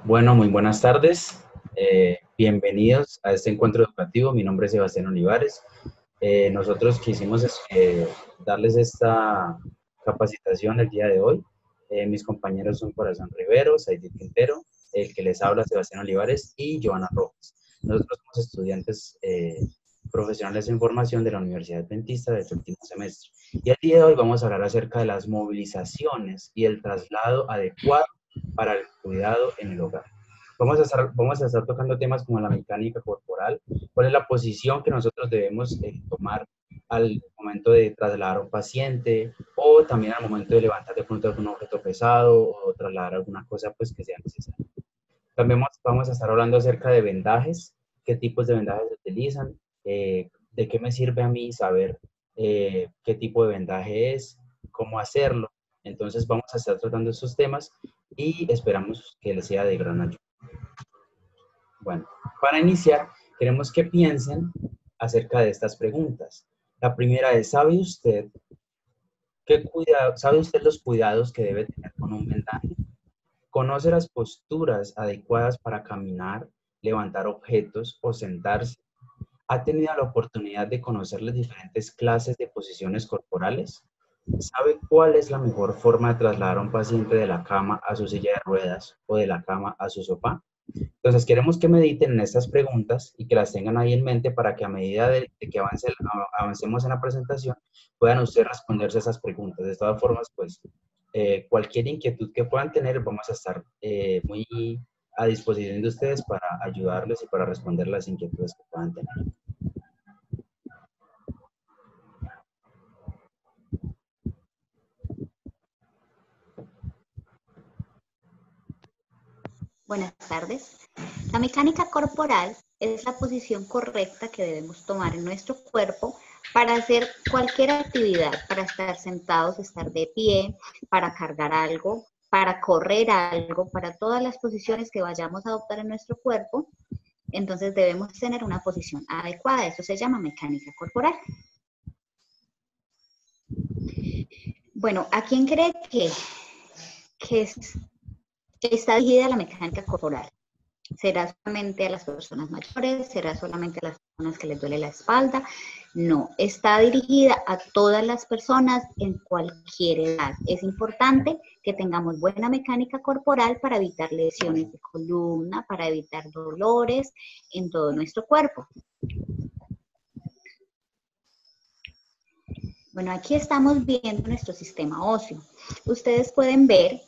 Bueno, muy buenas tardes. Bienvenidos a este encuentro educativo. Mi nombre es Sebastián Olivares. Nosotros quisimos darles esta capacitación el día de hoy. Mis compañeros son Corazón Rivero, Saidi Quintero, el que les habla Sebastián Olivares y Joana Rojas. Nosotros somos estudiantes profesionales en formación de la Universidad Adventista del último semestre. Y el día de hoy vamos a hablar acerca de las movilizaciones y el traslado adecuado para el cuidado en el hogar. Vamos a estar tocando temas como la mecánica corporal, cuál es la posición que nosotros debemos tomar al momento de trasladar a un paciente o también al momento de levantar de pronto algún objeto pesado o trasladar alguna cosa pues que sea necesaria. También vamos a estar hablando acerca de vendajes, qué tipos de vendajes se utilizan, de qué me sirve a mí saber qué tipo de vendaje es, cómo hacerlo. Entonces vamos a estar tratando estos temas y esperamos que les sea de gran ayuda. Bueno, para iniciar, queremos que piensen acerca de estas preguntas. La primera es, ¿sabe usted los cuidados que debe tener con un vendaje? ¿Conoce las posturas adecuadas para caminar, levantar objetos o sentarse? ¿Ha tenido la oportunidad de conocer las diferentes clases de posiciones corporales? ¿Sabe cuál es la mejor forma de trasladar a un paciente de la cama a su silla de ruedas o de la cama a su sofá? Entonces, queremos que mediten en estas preguntas y que las tengan ahí en mente para que a medida de que avancemos en la presentación, puedan ustedes responderse a esas preguntas. De todas formas, pues, cualquier inquietud que puedan tener, vamos a estar muy a disposición de ustedes para ayudarles y para responder las inquietudes que puedan tener. Buenas tardes. La mecánica corporal es la posición correcta que debemos tomar en nuestro cuerpo para hacer cualquier actividad, para estar sentados, estar de pie, para cargar algo, para correr algo, para todas las posiciones que vayamos a adoptar en nuestro cuerpo. Entonces debemos tener una posición adecuada. Eso se llama mecánica corporal. Bueno, ¿a quién cree que está dirigida la mecánica corporal? ¿Será solamente a las personas mayores? ¿Será solamente a las personas que les duele la espalda? No, está dirigida a todas las personas en cualquier edad. Es importante que tengamos buena mecánica corporal para evitar lesiones de columna, para evitar dolores en todo nuestro cuerpo. Bueno, aquí estamos viendo nuestro sistema óseo. Ustedes pueden ver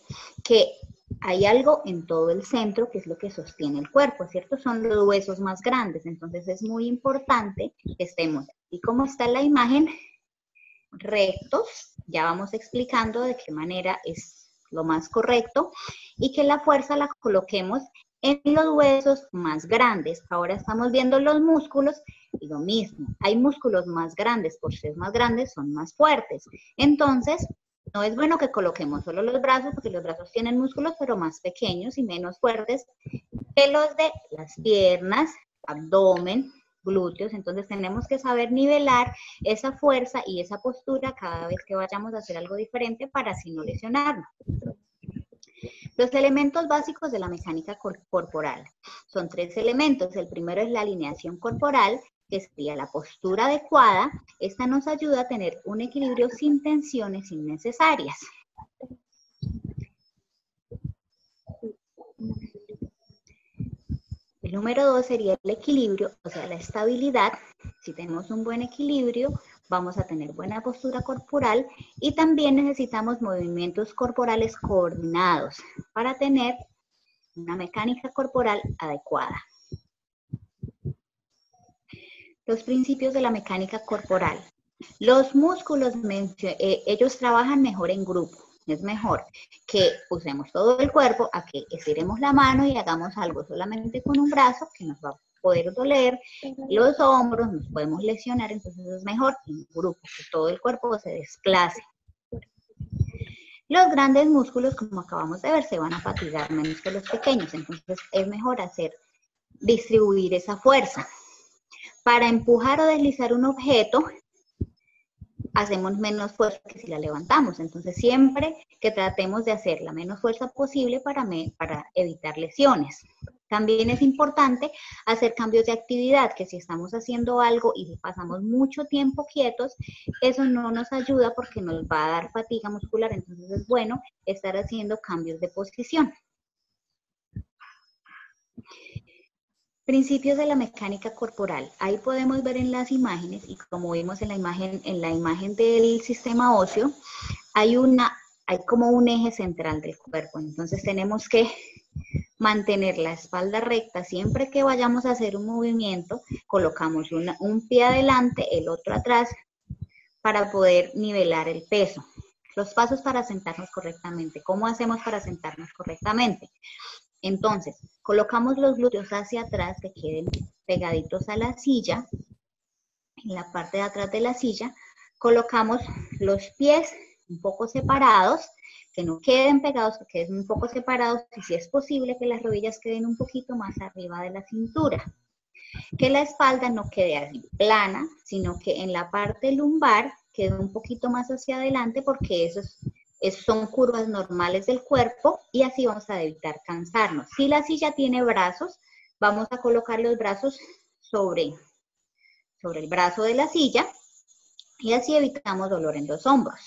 que hay algo en todo el centro que es lo que sostiene el cuerpo, ¿cierto? Son los huesos más grandes, entonces es muy importante que estemos, y como está en la imagen, rectos, ya vamos explicando de qué manera es lo más correcto, y que la fuerza la coloquemos en los huesos más grandes. Ahora estamos viendo los músculos y lo mismo, hay músculos más grandes, por ser más grandes son más fuertes, entonces no es bueno que coloquemos solo los brazos, porque los brazos tienen músculos, pero más pequeños y menos fuertes que los de las piernas, abdomen, glúteos. Entonces tenemos que saber nivelar esa fuerza y esa postura cada vez que vayamos a hacer algo diferente para así no lesionarnos. Los elementos básicos de la mecánica corporal son 3 elementos. El primero es la alineación corporal, que sería la postura adecuada. Esta nos ayuda a tener un equilibrio sin tensiones innecesarias. El número 2 sería el equilibrio, o sea, la estabilidad. Si tenemos un buen equilibrio, vamos a tener buena postura corporal y también necesitamos movimientos corporales coordinados para tener una mecánica corporal adecuada. Los principios de la mecánica corporal. Los músculos, ellos trabajan mejor en grupo. Es mejor que usemos todo el cuerpo a que estiremos la mano y hagamos algo solamente con un brazo, que nos va a poder doler los hombros, nos podemos lesionar. Entonces es mejor en grupo, que todo el cuerpo se desplace. Los grandes músculos, como acabamos de ver, se van a fatigar menos que los pequeños. Entonces es mejor distribuir esa fuerza. Para empujar o deslizar un objeto, hacemos menos fuerza que si la levantamos. Entonces, siempre que tratemos de hacer la menos fuerza posible para evitar lesiones. También es importante hacer cambios de actividad, que si estamos haciendo algo y pasamos mucho tiempo quietos, eso no nos ayuda porque nos va a dar fatiga muscular. Entonces, es bueno estar haciendo cambios de posición. Principios de la mecánica corporal. Ahí podemos ver en las imágenes, y como vimos en la imagen del sistema óseo, hay como un eje central del cuerpo. Entonces tenemos que mantener la espalda recta. Siempre que vayamos a hacer un movimiento, colocamos un pie adelante, el otro atrás, para poder nivelar el peso. Los pasos para sentarnos correctamente. ¿Cómo hacemos para sentarnos correctamente? Entonces, colocamos los glúteos hacia atrás, que queden pegaditos a la silla. En la parte de atrás de la silla, colocamos los pies un poco separados, que no queden pegados, que queden un poco separados, y si es posible que las rodillas queden un poquito más arriba de la cintura. Que la espalda no quede así plana, sino que en la parte lumbar quede un poquito más hacia adelante, porque esos son curvas normales del cuerpo, y así vamos a evitar cansarnos. Si la silla tiene brazos, vamos a colocar los brazos sobre el brazo de la silla, y así evitamos dolor en los hombros.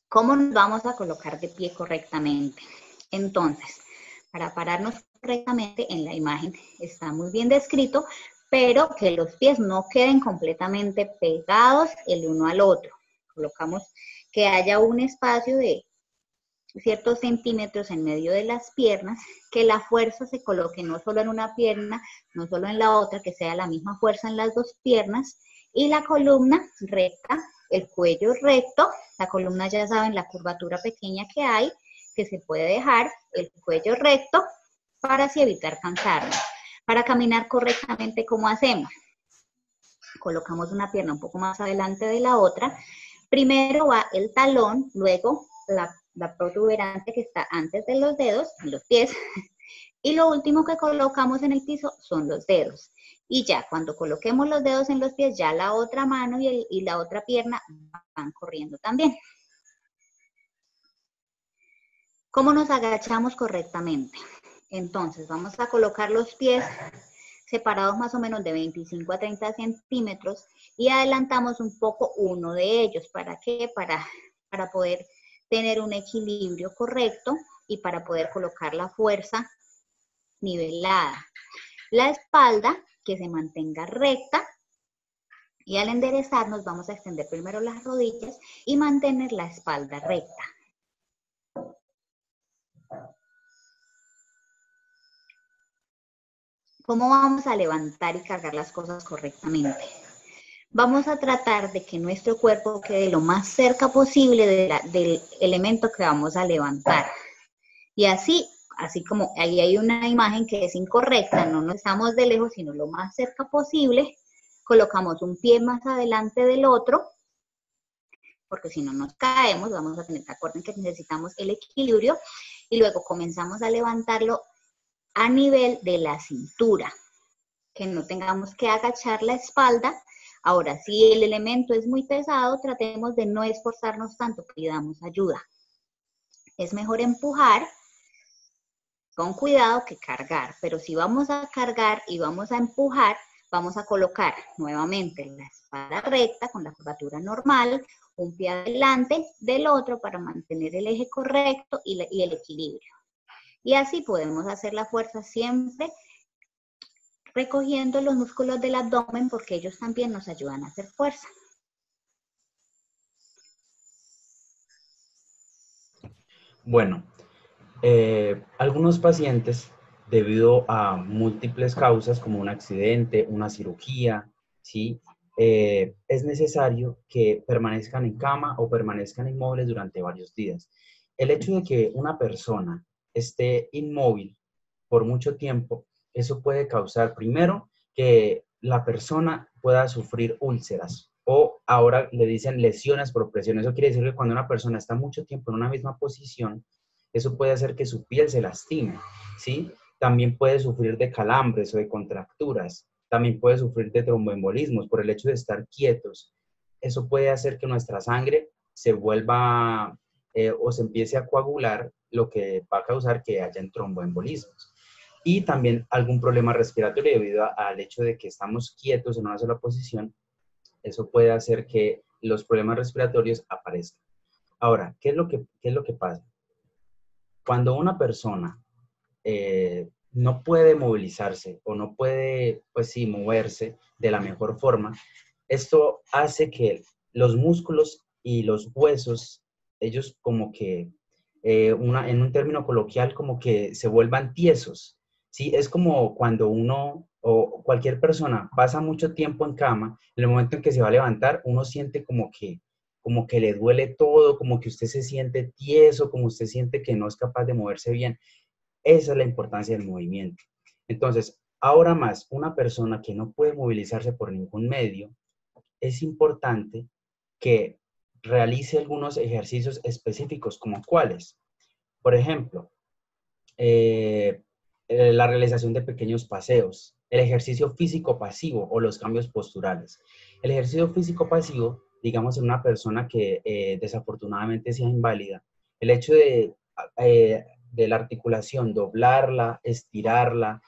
¿Cómo nos vamos a colocar de pie correctamente? Entonces, para pararnos correctamente, en la imagen está muy bien descrito, pero que los pies no queden completamente pegados el uno al otro. Colocamos que haya un espacio de ciertos centímetros en medio de las piernas, que la fuerza se coloque no solo en una pierna, no solo en la otra, que sea la misma fuerza en las dos piernas, y la columna recta, el cuello recto. La columna, ya saben, la curvatura pequeña que hay, que se puede dejar, el cuello recto, para así evitar cansarnos. Para caminar correctamente, ¿cómo hacemos? Colocamos una pierna un poco más adelante de la otra. Primero va el talón, luego la protuberante que está antes de los dedos, en los pies, y lo último que colocamos en el piso son los dedos. Y ya cuando coloquemos los dedos en los pies, ya la otra mano y la otra pierna van corriendo también. ¿Cómo nos agachamos correctamente? Entonces, vamos a colocar los pies separados más o menos de 25 a 30 centímetros y adelantamos un poco uno de ellos. ¿Para qué? Para poder tener un equilibrio correcto y para poder colocar la fuerza nivelada. La espalda que se mantenga recta, y al enderezarnos vamos a extender primero las rodillas y mantener la espalda recta. ¿Cómo vamos a levantar y cargar las cosas correctamente? Vamos a tratar de que nuestro cuerpo quede lo más cerca posible del elemento que vamos a levantar. Y así como ahí hay una imagen que es incorrecta, no nos estamos de lejos, sino lo más cerca posible, colocamos un pie más adelante del otro, porque si no nos caemos, vamos a tener que acordar que necesitamos el equilibrio, y luego comenzamos a levantarlo a nivel de la cintura, que no tengamos que agachar la espalda. Ahora, si el elemento es muy pesado, tratemos de no esforzarnos tanto, pidamos ayuda. Es mejor empujar con cuidado que cargar, pero si vamos a cargar y vamos a empujar, vamos a colocar nuevamente la espalda recta con la curvatura normal, un pie adelante del otro para mantener el eje correcto y el equilibrio. Y así podemos hacer la fuerza siempre recogiendo los músculos del abdomen, porque ellos también nos ayudan a hacer fuerza. Bueno, algunos pacientes, debido a múltiples causas como un accidente, una cirugía, ¿sí? Es necesario que permanezcan en cama o permanezcan inmóviles durante varios días. El hecho de que una persona esté inmóvil por mucho tiempo, eso puede causar, primero, que la persona pueda sufrir úlceras, o ahora le dicen lesiones por presión. Eso quiere decir que cuando una persona está mucho tiempo en una misma posición, eso puede hacer que su piel se lastime, ¿sí? También puede sufrir de calambres o de contracturas. También puede sufrir de tromboembolismos por el hecho de estar quietos. Eso puede hacer que nuestra sangre se vuelva o se empiece a coagular, lo que va a causar que hayan tromboembolismos. Y también algún problema respiratorio debido al hecho de que estamos quietos en una sola posición. Eso puede hacer que los problemas respiratorios aparezcan. Ahora, ¿qué es lo que pasa? Cuando una persona no puede movilizarse o no puede, pues sí, moverse de la mejor forma, esto hace que los músculos y los huesos, ellos como que, en un término coloquial, como que se vuelvan tiesos, ¿sí? Es como cuando uno o cualquier persona pasa mucho tiempo en cama, en el momento en que se va a levantar, uno siente como que le duele todo, como que usted se siente tieso, como usted siente que no es capaz de moverse bien. Esa es la importancia del movimiento. Entonces, ahora más, una persona que no puede movilizarse por ningún medio, es importante que realice algunos ejercicios específicos, como cuáles. Por ejemplo, la realización de pequeños paseos, el ejercicio físico pasivo o los cambios posturales. El ejercicio físico pasivo, digamos en una persona que desafortunadamente sea inválida, el hecho de la articulación, doblarla, estirarla,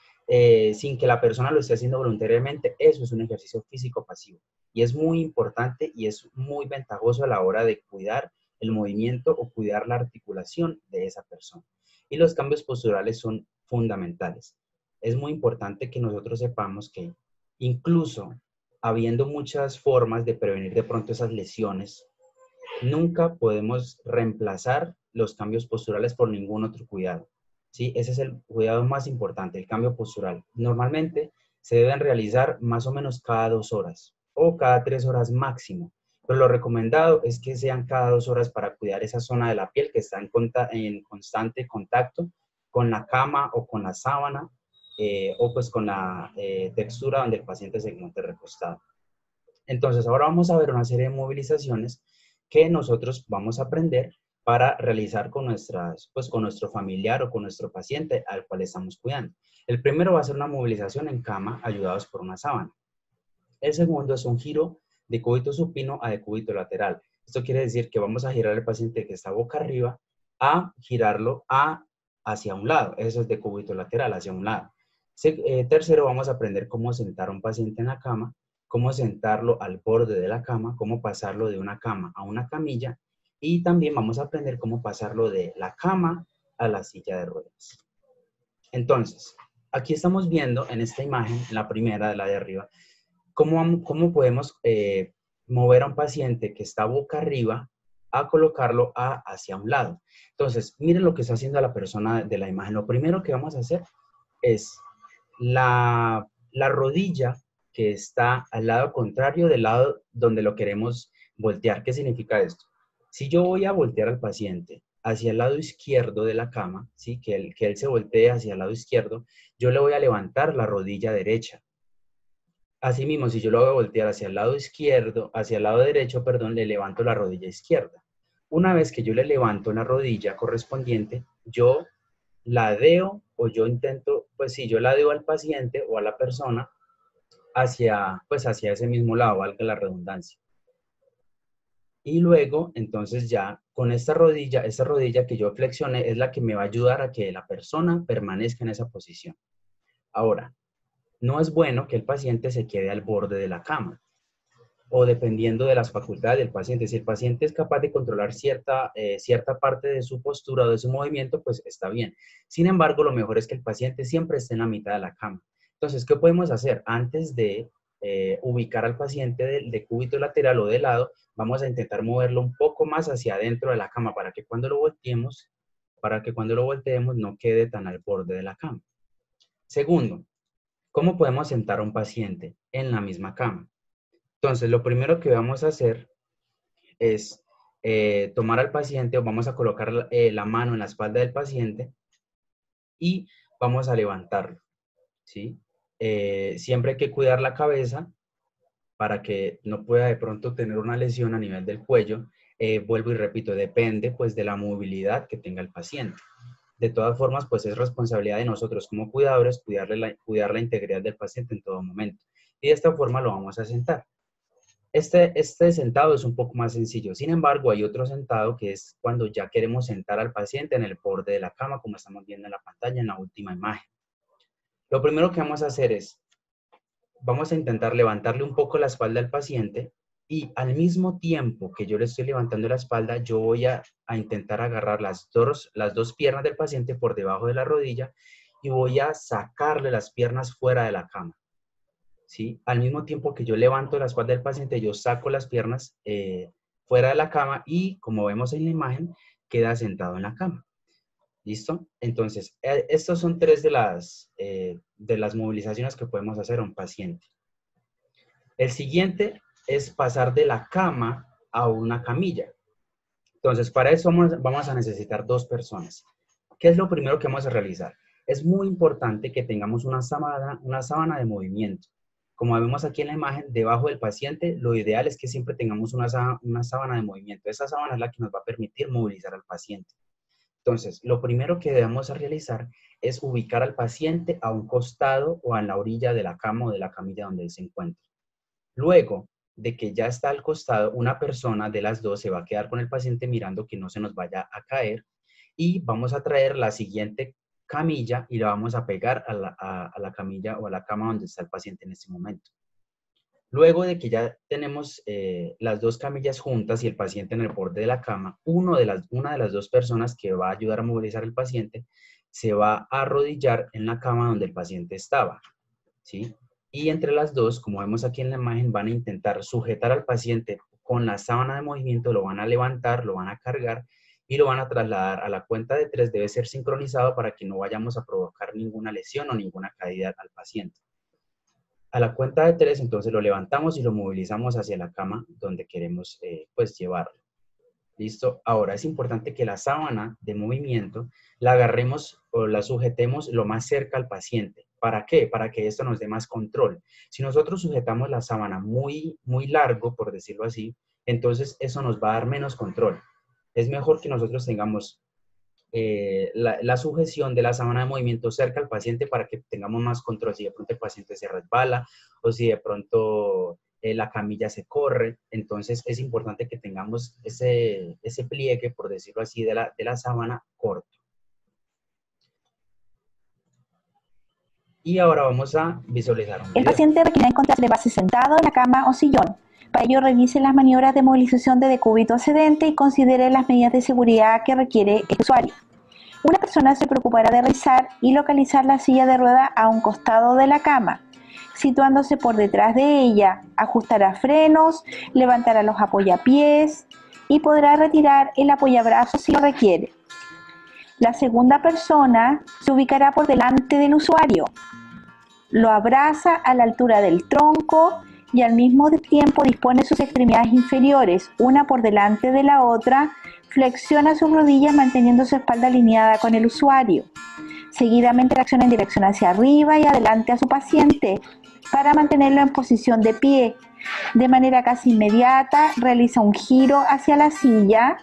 sin que la persona lo esté haciendo voluntariamente, eso es un ejercicio físico pasivo. Y es muy importante y es muy ventajoso a la hora de cuidar el movimiento o cuidar la articulación de esa persona. Y los cambios posturales son fundamentales. Es muy importante que nosotros sepamos que incluso habiendo muchas formas de prevenir de pronto esas lesiones, nunca podemos reemplazar los cambios posturales por ningún otro cuidado. ¿Sí? Ese es el cuidado más importante, el cambio postural. Normalmente se deben realizar más o menos cada 2 horas o cada 3 horas máximo. Pero lo recomendado es que sean cada 2 horas para cuidar esa zona de la piel que está en constante contacto con la cama o con la sábana o pues con la textura donde el paciente se encuentre recostado. Entonces, ahora vamos a ver una serie de movilizaciones que nosotros vamos a aprender para realizar con pues con nuestro familiar o con nuestro paciente al cual estamos cuidando. El primero va a ser una movilización en cama ayudados por una sábana. El segundo es un giro de cúbito supino a decúbito lateral. Esto quiere decir que vamos a girar al paciente que está boca arriba a girarlo hacia un lado. Eso es decúbito lateral, hacia un lado. Tercero, vamos a aprender cómo sentar a un paciente en la cama, cómo sentarlo al borde de la cama, cómo pasarlo de una cama a una camilla y también vamos a aprender cómo pasarlo de la cama a la silla de ruedas. Entonces, aquí estamos viendo en esta imagen, la primera de la de arriba, cómo podemos mover a un paciente que está boca arriba a colocarlo hacia un lado. Entonces, miren lo que está haciendo la persona de la imagen. Lo primero que vamos a hacer es la rodilla que está al lado contrario del lado donde lo queremos voltear. ¿Qué significa esto? Si yo voy a voltear al paciente hacia el lado izquierdo de la cama, ¿sí? que él se voltee hacia el lado izquierdo, yo le voy a levantar la rodilla derecha. Asimismo, si yo lo voy a voltear hacia el lado izquierdo, hacia el lado derecho, perdón, le levanto la rodilla izquierda. Una vez que yo le levanto la rodilla correspondiente, yo la deo o yo intento, pues sí, yo la deo al paciente o a la persona pues hacia ese mismo lado, valga la redundancia. Y luego, entonces ya con esta rodilla que yo flexione es la que me va a ayudar a que la persona permanezca en esa posición. Ahora, no es bueno que el paciente se quede al borde de la cama o dependiendo de las facultades del paciente. Si el paciente es capaz de controlar cierta parte de su postura o de su movimiento, pues está bien. Sin embargo, lo mejor es que el paciente siempre esté en la mitad de la cama. Entonces, ¿qué podemos hacer? Antes de ubicar al paciente de cúbito lateral o de lado, vamos a intentar moverlo un poco más hacia adentro de la cama para que cuando lo volteemos no quede tan al borde de la cama. Segundo, ¿cómo podemos sentar a un paciente en la misma cama? Entonces, lo primero que vamos a hacer es tomar al paciente o vamos a colocar la mano en la espalda del paciente y vamos a levantarlo, ¿sí? Siempre hay que cuidar la cabeza para que no pueda de pronto tener una lesión a nivel del cuello. Vuelvo y repito, depende pues de la movilidad que tenga el paciente. De todas formas, pues es responsabilidad de nosotros como cuidadores cuidar la integridad del paciente en todo momento. y de esta forma lo vamos a sentar. Este sentado es un poco más sencillo. Sin embargo, hay otro sentado que es cuando ya queremos sentar al paciente en el borde de la cama, como estamos viendo en la pantalla en la última imagen. Lo primero que vamos a hacer es, vamos a intentar levantarle un poco la espalda al paciente y al mismo tiempo que yo le estoy levantando la espalda, yo voy a intentar agarrar las dos piernas del paciente por debajo de la rodilla y voy a sacarle las piernas fuera de la cama. ¿Sí? Al mismo tiempo que yo levanto la espalda del paciente, yo saco las piernas fuera de la cama y, como vemos en la imagen, queda sentado en la cama. ¿Listo? Entonces, estos son tres de las movilizaciones que podemos hacer a un paciente. El siguiente es pasar de la cama a una camilla. Entonces, para eso vamos a necesitar 2 personas. ¿Qué es lo primero que vamos a realizar? Es muy importante que tengamos una sábana de movimiento. Como vemos aquí en la imagen, debajo del paciente, lo ideal es que siempre tengamos una sábana de movimiento. Esa sábana es la que nos va a permitir movilizar al paciente. Entonces, lo primero que debemos realizar es ubicar al paciente a un costado o a la orilla de la cama o de la camilla donde él se encuentra. Luego de que ya está al costado, una persona de las dos se va a quedar con el paciente mirando que no se nos vaya a caer y vamos a traer la siguiente camilla y la vamos a pegar a la camilla o a la cama donde está el paciente en este momento. Luego de que ya tenemos las 2 camillas juntas y el paciente en el borde de la cama, una de las 2 personas que va a ayudar a movilizar al paciente se va a arrodillar en la cama donde el paciente estaba, ¿sí? Y entre las 2, como vemos aquí en la imagen, van a intentar sujetar al paciente con la sábana de movimiento, lo van a levantar, lo van a cargar y lo van a trasladar. A la cuenta de 3 debe ser sincronizado para que no vayamos a provocar ninguna lesión o ninguna caída al paciente. A la cuenta de 3, entonces lo levantamos y lo movilizamos hacia la cama donde queremos pues llevarlo. ¿Listo? Ahora es importante que la sábana de movimiento la agarremos o la sujetemos lo más cerca al paciente. ¿Para qué? Para que esto nos dé más control. Si nosotros sujetamos la sábana muy largo, por decirlo así, entonces eso nos va a dar menos control. Es mejor que nosotros tengamos la sujeción de la sábana de movimiento cerca al paciente para que tengamos más control. Si de pronto el paciente se resbala o si de pronto la camilla se corre, entonces es importante que tengamos ese pliegue, por decirlo así, de la sábana corto. Y ahora vamos a visualizar un video. El paciente requiere encontrarse de base sentado en la cama o sillón. Para ello, revise las maniobras de movilización de decúbito ascendente y considere las medidas de seguridad que requiere el usuario. Una persona se preocupará de revisar y localizar la silla de rueda a un costado de la cama, situándose por detrás de ella. Ajustará frenos, levantará los apoyapiés y podrá retirar el apoyabrazos si lo requiere. La segunda persona se ubicará por delante del usuario. Lo abraza a la altura del tronco y al mismo tiempo dispone sus extremidades inferiores, una por delante de la otra, flexiona sus rodillas manteniendo su espalda alineada con el usuario. Seguidamente reacciona en dirección hacia arriba y adelante a su paciente para mantenerlo en posición de pie. De manera casi inmediata realiza un giro hacia la silla.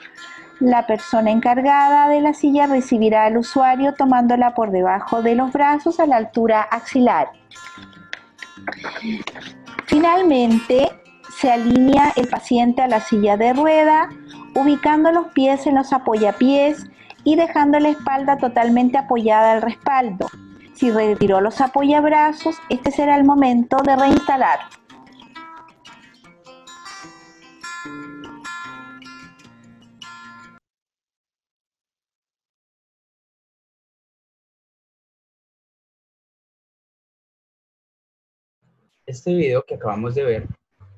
La persona encargada de la silla recibirá al usuario tomándola por debajo de los brazos a la altura axilar. Finalmente, se alinea el paciente a la silla de rueda, ubicando los pies en los apoyapiés y dejando la espalda totalmente apoyada al respaldo. Si retiró los apoyabrazos, este será el momento de reinstalar. Este video que acabamos de ver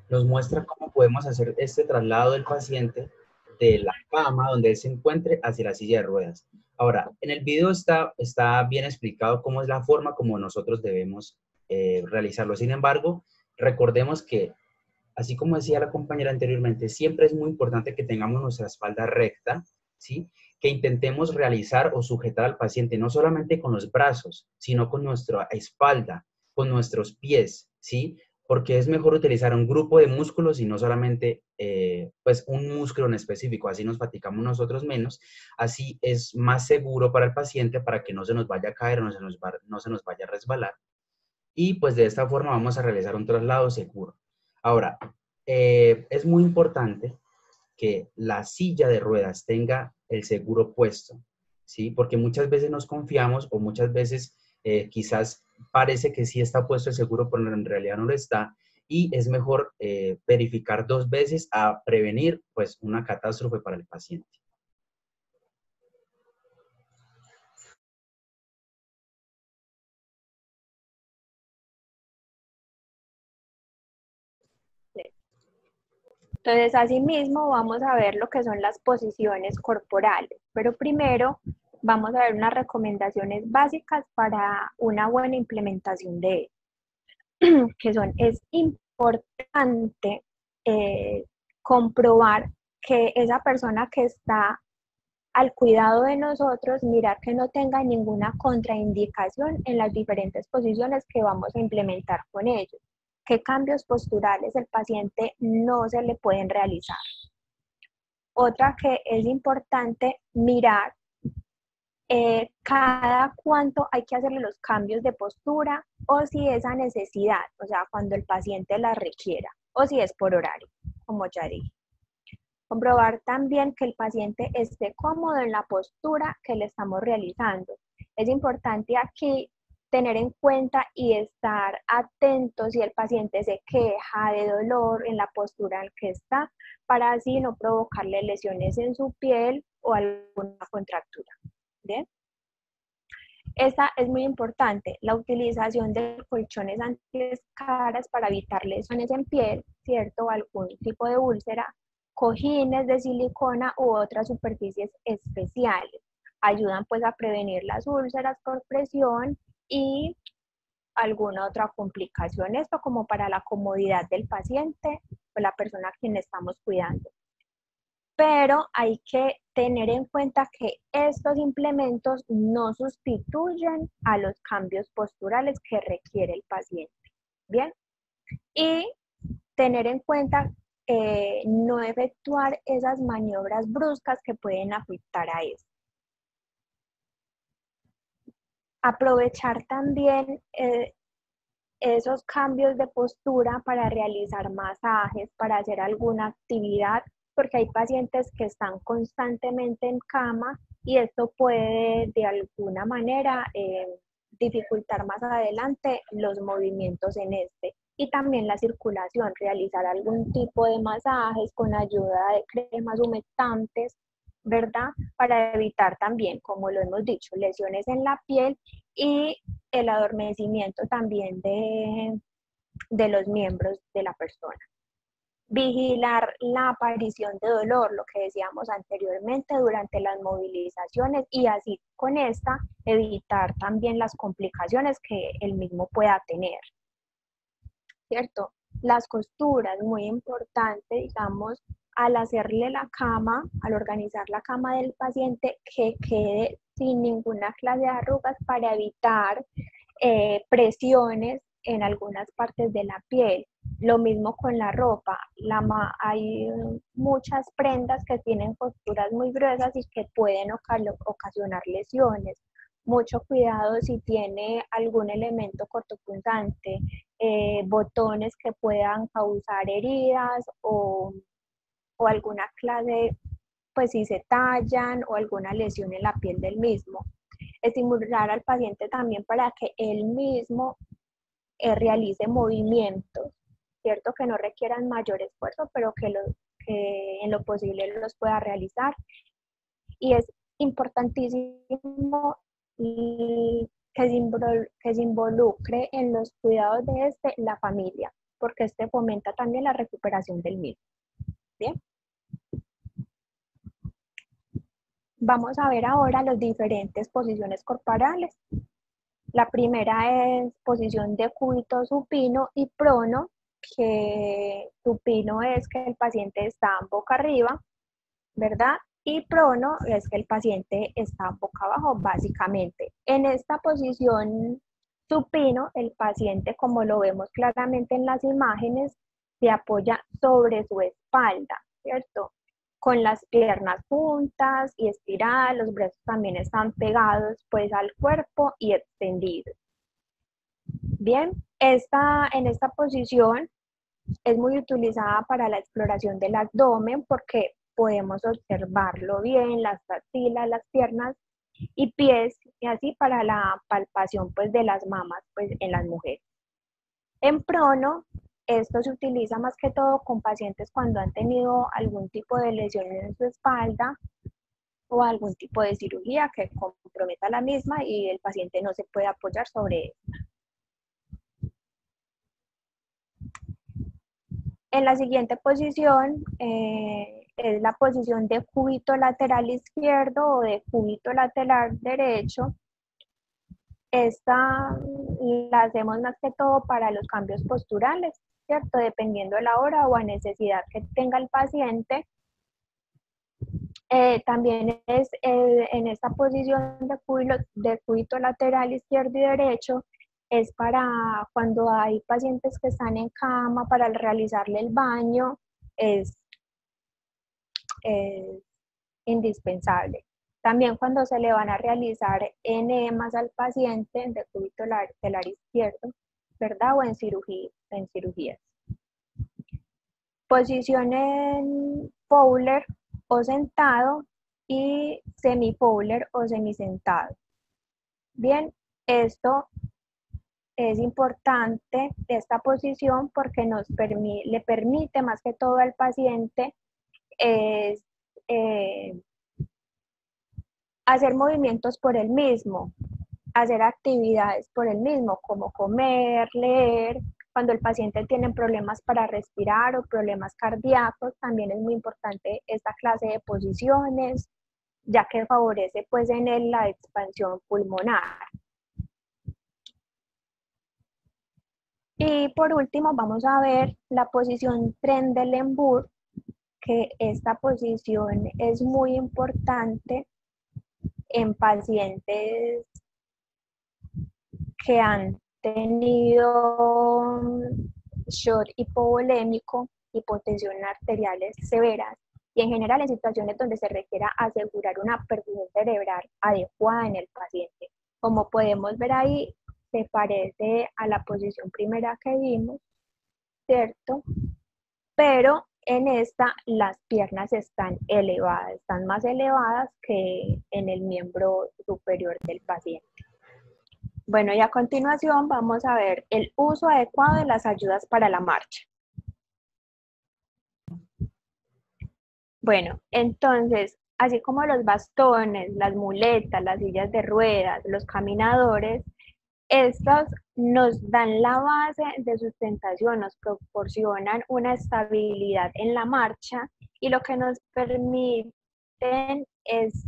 nos muestra cómo podemos hacer este traslado del paciente de la cama donde él se encuentre hacia la silla de ruedas. Ahora, en el video está bien explicado cómo es la forma como nosotros debemos realizarlo. Sin embargo, recordemos que, así como decía la compañera anteriormente, siempre es muy importante que tengamos nuestra espalda recta, ¿sí? Que intentemos realizar o sujetar al paciente no solamente con los brazos, sino con nuestra espalda, con nuestros pies, ¿sí? Porque es mejor utilizar un grupo de músculos y no solamente pues un músculo en específico. Así nos fatigamos nosotros menos, así es más seguro para el paciente para que no se nos vaya a caer o no se nos vaya a resbalar. y pues de esta forma vamos a realizar un traslado seguro. Ahora, es muy importante que la silla de ruedas tenga el seguro puesto, ¿sí? Porque muchas veces nos confiamos o muchas veces quizás parece que sí está puesto el seguro, pero en realidad no lo está, y es mejor verificar 2 veces a prevenir pues una catástrofe para el paciente. Entonces, asimismo, vamos a ver lo que son las posiciones corporales, pero primero vamos a ver unas recomendaciones básicas para una buena implementación de ello, que son, es importante comprobar que esa persona que está al cuidado de nosotros, mirar que no tenga ninguna contraindicación en las diferentes posiciones que vamos a implementar con ellos. ¿Qué cambios posturales el paciente no se le pueden realizar? Otra que es importante mirar cada cuánto hay que hacerle los cambios de postura o si esa necesidad, o sea, cuando el paciente la requiera o si es por horario, como ya dije. Comprobar también que el paciente esté cómodo en la postura que le estamos realizando. Es importante aquí tener en cuenta y estar atentos si el paciente se queja de dolor en la postura en la que está, para así no provocarle lesiones en su piel o alguna contractura. ¿Bien? Esta es muy importante, la utilización de colchones antiescaras para evitar lesiones en piel, ¿cierto? Algún tipo de úlcera, cojines de silicona u otras superficies especiales. Ayudan pues a prevenir las úlceras por presión y alguna otra complicación, esto como para la comodidad del paciente o la persona a quien estamos cuidando. Pero hay que tener en cuenta que estos implementos no sustituyen a los cambios posturales que requiere el paciente. Bien, y tener en cuenta no efectuar esas maniobras bruscas que pueden afectar a eso. Aprovechar también esos cambios de postura para realizar masajes, para hacer alguna actividad, porque hay pacientes que están constantemente en cama y esto puede de alguna manera dificultar más adelante los movimientos en este. Y también la circulación, realizar algún tipo de masajes con ayuda de cremas humectantes, ¿verdad? Para evitar también, como lo hemos dicho, lesiones en la piel y el adormecimiento también de los miembros de la persona. Vigilar la aparición de dolor, lo que decíamos anteriormente, durante las movilizaciones y así con esta evitar también las complicaciones que el mismo pueda tener, ¿cierto? Las costuras, muy importante, digamos, al hacerle la cama, al organizar la cama del paciente, que quede sin ninguna clase de arrugas para evitar presiones en algunas partes de la piel. Lo mismo con la ropa. Hay muchas prendas que tienen costuras muy gruesas y que pueden ocasionar lesiones. Mucho cuidado si tiene algún elemento cortopunzante, botones que puedan causar heridas o alguna clase, pues si se tallan o alguna lesión en la piel del mismo. Estimular al paciente también para que él mismo realice movimientos, ¿cierto? Que no requieran mayor esfuerzo, pero que en lo posible los pueda realizar. Y es importantísimo que se involucre en los cuidados de la familia, porque fomenta también la recuperación del mismo. ¿Bien? Vamos a ver ahora las diferentes posiciones corporales. La primera es posición de cúbito supino y prono, que supino es que el paciente está boca arriba, ¿verdad? Y prono es que el paciente está boca abajo, básicamente. En esta posición supino, el paciente, como lo vemos claramente en las imágenes, se apoya sobre su espalda, ¿cierto? Con las piernas juntas y estiradas, los brazos también están pegados pues al cuerpo y extendidos. Bien, en esta posición es muy utilizada para la exploración del abdomen porque podemos observarlo bien, las axilas, las piernas y pies, y así para la palpación pues, de las mamas pues, en las mujeres. En prono, esto se utiliza más que todo con pacientes cuando han tenido algún tipo de lesión en su espalda o algún tipo de cirugía que comprometa la misma y el paciente no se puede apoyar sobre él. En la siguiente posición es la posición de cúbito lateral izquierdo o de cúbito lateral derecho. Esta la hacemos más que todo para los cambios posturales, ¿cierto? Dependiendo de la hora o a necesidad que tenga el paciente. También es en esta posición de cúbito lateral izquierdo y derecho, es para cuando hay pacientes que están en cama para realizarle el baño, es indispensable. También cuando se le van a realizar enemas al paciente de cúbito lateral izquierdo, ¿verdad? O en cirugías. Posición en Fowler o sentado y semi-Fowler o semisentado. Bien, esto es importante, esta posición, porque le permite más que todo al paciente hacer movimientos por él mismo, hacer actividades por él mismo, como comer, leer. Cuando el paciente tiene problemas para respirar o problemas cardíacos, también es muy importante esta clase de posiciones, ya que favorece pues en él la expansión pulmonar. Y por último vamos a ver la posición Trendelenburg, que esta posición es muy importante en pacientes que han tenido shock hipovolémico, hipotensión arteriales severas y en general en situaciones donde se requiera asegurar una perfusión cerebral adecuada en el paciente. Como podemos ver ahí, se parece a la posición primera que vimos, ¿cierto? Pero en esta las piernas están elevadas, están más elevadas que en el miembro superior del paciente. Bueno, y a continuación vamos a ver el uso adecuado de las ayudas para la marcha. Bueno, entonces, así como los bastones, las muletas, las sillas de ruedas, los caminadores, estos nos dan la base de sustentación, nos proporcionan una estabilidad en la marcha y lo que nos permiten es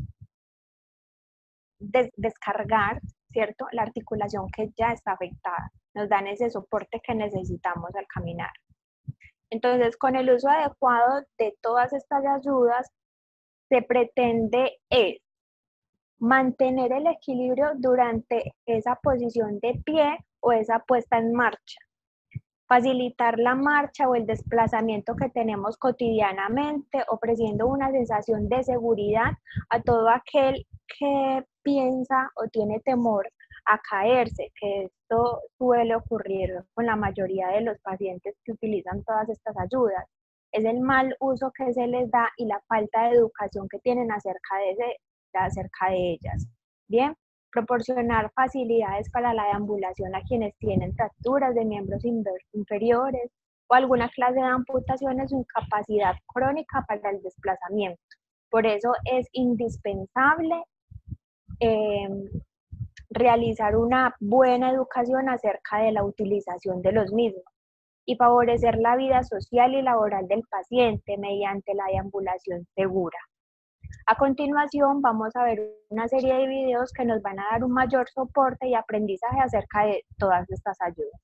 descargar, ¿cierto?, la articulación que ya está afectada. Nos dan ese soporte que necesitamos al caminar. Entonces, con el uso adecuado de todas estas ayudas, se pretende mantener el equilibrio durante esa posición de pie o esa puesta en marcha, facilitar la marcha o el desplazamiento que tenemos cotidianamente, ofreciendo una sensación de seguridad a todo aquel que piensa o tiene temor a caerse, que esto suele ocurrir con la mayoría de los pacientes que utilizan todas estas ayudas. Es el mal uso que se les da y la falta de educación que tienen acerca de ellas. Bien, proporcionar facilidades para la deambulación a quienes tienen fracturas de miembros inferiores o alguna clase de amputaciones o incapacidad crónica para el desplazamiento. Por eso es indispensable realizar una buena educación acerca de la utilización de los mismos y favorecer la vida social y laboral del paciente mediante la deambulación segura. A continuación vamos a ver una serie de videos que nos van a dar un mayor soporte y aprendizaje acerca de todas estas ayudas.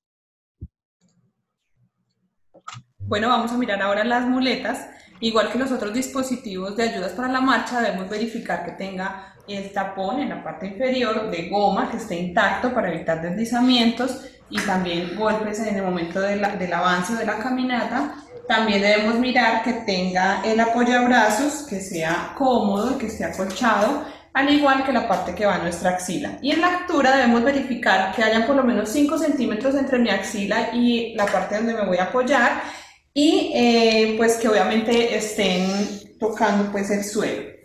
Bueno, vamos a mirar ahora las muletas. Igual que los otros dispositivos de ayudas para la marcha, debemos verificar que tenga el tapón en la parte inferior de goma, que esté intacto para evitar deslizamientos y también golpes en el momento del avance o de la caminata. También debemos mirar que tenga el apoyabrazos, que sea cómodo, que esté acolchado, al igual que la parte que va a nuestra axila. Y en la altura debemos verificar que hayan por lo menos 5 centímetros entre mi axila y la parte donde me voy a apoyar, y pues que obviamente estén tocando pues el suelo.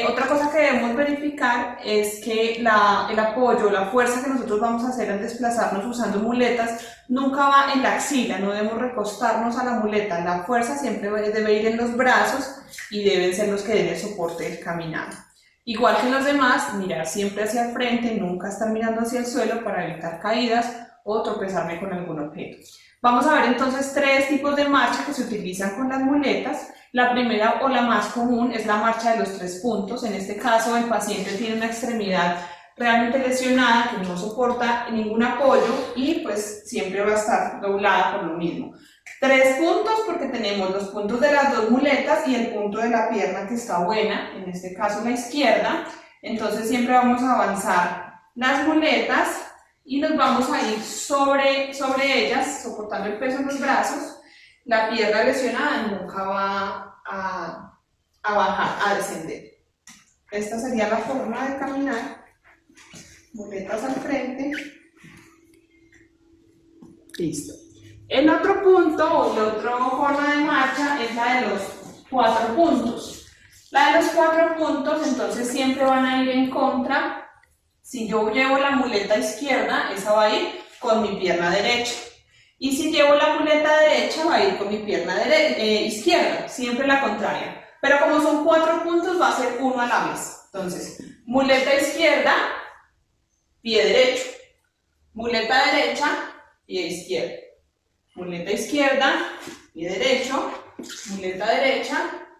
Otra cosa que debemos verificar es que el apoyo, la fuerza que nosotros vamos a hacer al desplazarnos usando muletas nunca va en la axila, no debemos recostarnos a la muleta, la fuerza siempre debe ir en los brazos y deben ser los que den el soporte del caminado. Igual que los demás, mirar siempre hacia el frente, nunca estar mirando hacia el suelo para evitar caídas o tropezarme con algún objeto. Vamos a ver entonces 3 tipos de marcha que se utilizan con las muletas. La primera o la más común es la marcha de los 3 puntos. En este caso el paciente tiene una extremidad realmente lesionada que no soporta ningún apoyo y pues siempre va a estar doblada por lo mismo. 3 puntos porque tenemos los puntos de las 2 muletas y el punto de la pierna que está buena, en este caso la izquierda. Entonces siempre vamos a avanzar las muletas y nos vamos a ir sobre ellas, soportando el peso en los brazos. La pierna lesionada nunca va a bajar, a descender. Esta sería la forma de caminar. Muletas al frente. Listo. El otro punto o la otra forma de marcha es la de los 4 puntos. La de los 4 puntos entonces siempre van a ir en contra. Si yo llevo la muleta izquierda, esa va a ir con mi pierna derecha. Y si llevo la muleta derecha, va a ir con mi pierna izquierda, siempre la contraria. Pero como son 4 puntos, va a ser uno a la vez. Entonces, muleta izquierda, pie derecho. Muleta derecha, pie izquierdo. Muleta izquierda, pie derecho. Muleta derecha,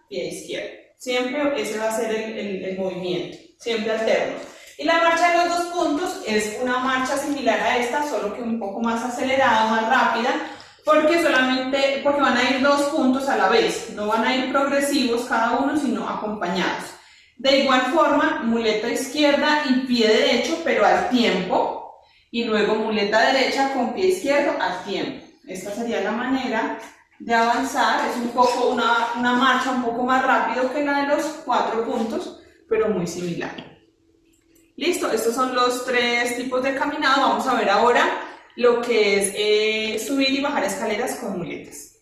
pie izquierdo. Siempre ese va a ser el movimiento, siempre alterno. Y la marcha de los 2 puntos es una marcha similar a esta, solo que un poco más acelerada, más rápida, porque van a ir 2 puntos a la vez, no van a ir progresivos cada uno, sino acompañados. De igual forma, muleta izquierda y pie derecho, pero al tiempo, y luego muleta derecha con pie izquierdo al tiempo. Esta sería la manera de avanzar, es un poco una marcha un poco más rápido que la de los 4 puntos, pero muy similar. Listo, estos son los 3 tipos de caminado. Vamos a ver ahora lo que es subir y bajar escaleras con muletas.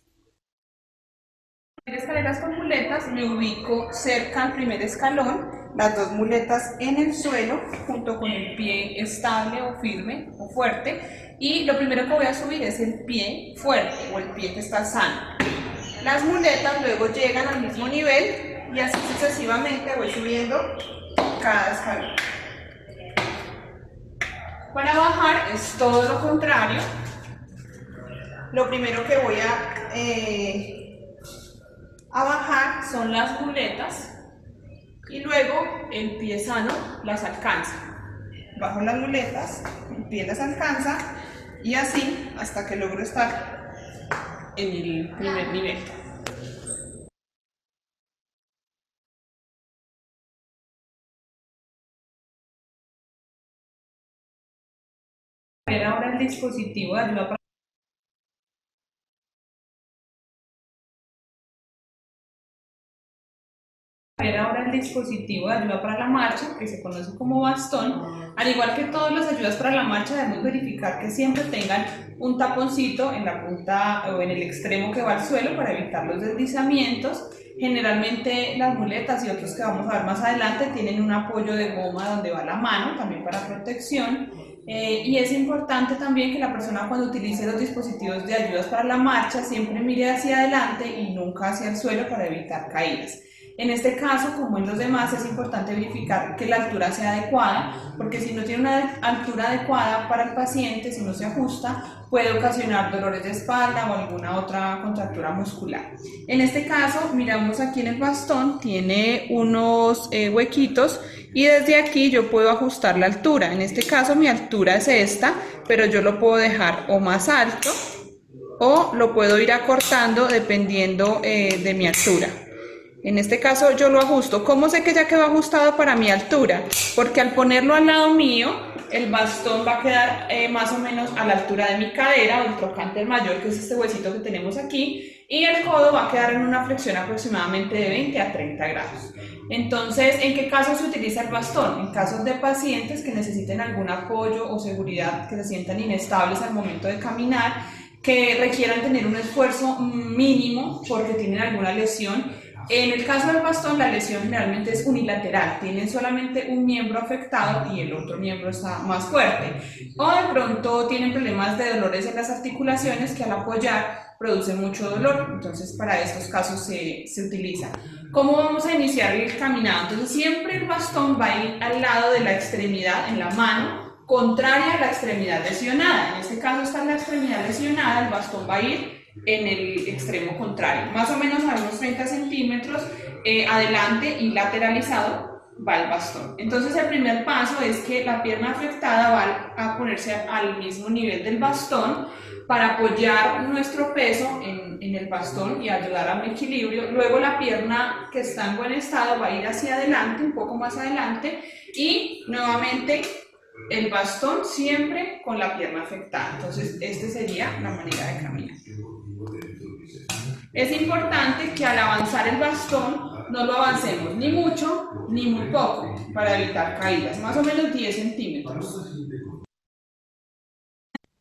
Subir escaleras con muletas, me ubico cerca al primer escalón, las 2 muletas en el suelo, junto con el pie estable o firme o fuerte. Y lo primero que voy a subir es el pie fuerte o el pie que está sano. Las muletas luego llegan al mismo nivel y así sucesivamente voy subiendo cada escalón. Para bajar es todo lo contrario. Lo primero que voy a bajar son las muletas y luego el pie sano las alcanza. Bajo las muletas, el pie las alcanza y así hasta que logro estar en el primer nivel. Ahora el dispositivo de ayuda para la marcha, que se conoce como bastón. Al igual que todas las ayudas para la marcha, debemos verificar que siempre tengan un taponcito en la punta o en el extremo que va al suelo para evitar los deslizamientos. Generalmente las muletas y otros que vamos a ver más adelante tienen un apoyo de goma donde va la mano, también para protección. Y es importante también que la persona cuando utilice los dispositivos de ayudas para la marcha siempre mire hacia adelante y nunca hacia el suelo para evitar caídas. En este caso, como en los demás, es importante verificar que la altura sea adecuada, porque si no tiene una altura adecuada para el paciente, si no se ajusta, puede ocasionar dolores de espalda o alguna otra contractura muscular. En este caso, miramos aquí en el bastón, tiene unos huequitos y desde aquí yo puedo ajustar la altura. En este caso mi altura es esta, pero yo lo puedo dejar o más alto o lo puedo ir acortando dependiendo de mi altura. En este caso yo lo ajusto. ¿Cómo sé que ya quedó ajustado para mi altura? Porque al ponerlo al lado mío, el bastón va a quedar más o menos a la altura de mi cadera o el trocánter mayor, que es este huesito que tenemos aquí, y el codo va a quedar en una flexión aproximadamente de 20 a 30 grados. Entonces, ¿en qué casos se utiliza el bastón? En casos de pacientes que necesiten algún apoyo o seguridad, que se sientan inestables al momento de caminar, que requieran tener un esfuerzo mínimo porque tienen alguna lesión. En el caso del bastón, la lesión generalmente es unilateral, tienen solamente un miembro afectado y el otro miembro está más fuerte. O de pronto tienen problemas de dolores en las articulaciones que al apoyar producen mucho dolor, entonces para estos casos se utiliza. ¿Cómo vamos a iniciar el caminado? Entonces siempre el bastón va a ir al lado de la extremidad, en la mano, contraria a la extremidad lesionada. En este caso está en la extremidad lesionada, el bastón va a ir en el extremo contrario, más o menos a unos 30 centímetros adelante y lateralizado va el bastón. Entonces el primer paso es que la pierna afectada va a ponerse al mismo nivel del bastón para apoyar nuestro peso en el bastón y ayudar al equilibrio. Luego la pierna que está en buen estado va a ir hacia adelante, un poco más adelante, y nuevamente el bastón siempre con la pierna afectada. Entonces esta sería la manera de caminar. Es importante que al avanzar el bastón no lo avancemos ni mucho ni muy poco para evitar caídas, más o menos 10 centímetros.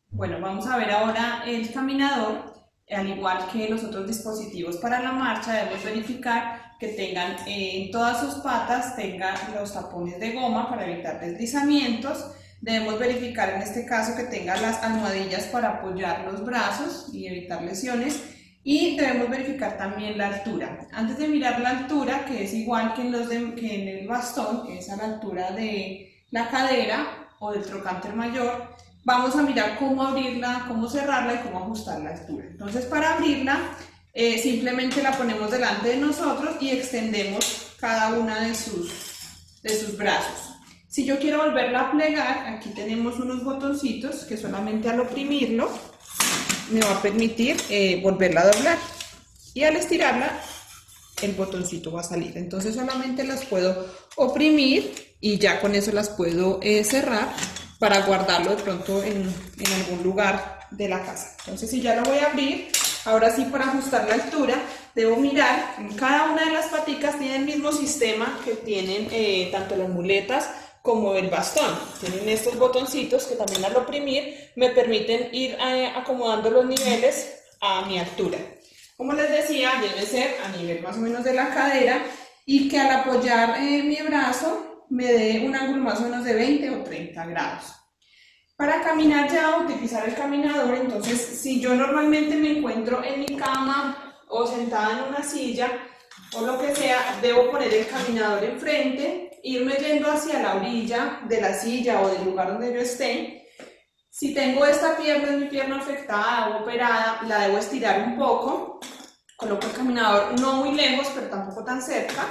Bueno, vamos a ver ahora el caminador. Al igual que los otros dispositivos para la marcha, debemos verificar que tengan en todas sus patas tengan los tapones de goma para evitar deslizamientos. Debemos verificar en este caso que tenga las almohadillas para apoyar los brazos y evitar lesiones. Y debemos verificar también la altura. Antes de mirar la altura, que es igual que en el bastón, que es a la altura de la cadera o del trocánter mayor, vamos a mirar cómo abrirla, cómo cerrarla y cómo ajustar la altura. Entonces, para abrirla, simplemente la ponemos delante de nosotros y extendemos cada una de sus brazos. Si yo quiero volverla a plegar, aquí tenemos unos botoncitos que solamente al oprimirlo me va a permitir volverla a doblar. Y al estirarla, el botoncito va a salir. Entonces solamente las puedo oprimir y ya con eso las puedo cerrar para guardarlo de pronto en algún lugar de la casa. Entonces si ya lo voy a abrir, ahora sí para ajustar la altura, debo mirar, en cada una de las paticas tiene el mismo sistema que tienen tanto las muletas como el bastón. Tienen estos botoncitos que también al oprimir me permiten ir acomodando los niveles a mi altura. Como les decía, debe ser a nivel más o menos de la cadera y que al apoyar mi brazo me dé un ángulo más o menos de 20 o 30 grados. Para caminar ya, utilizar el caminador, entonces si yo normalmente me encuentro en mi cama o sentada en una silla o lo que sea, debo poner el caminador enfrente, irme yendo hacia la orilla de la silla o del lugar donde yo esté. Si tengo esta pierna, es mi pierna afectada o operada, la debo estirar un poco, coloco el caminador no muy lejos pero tampoco tan cerca.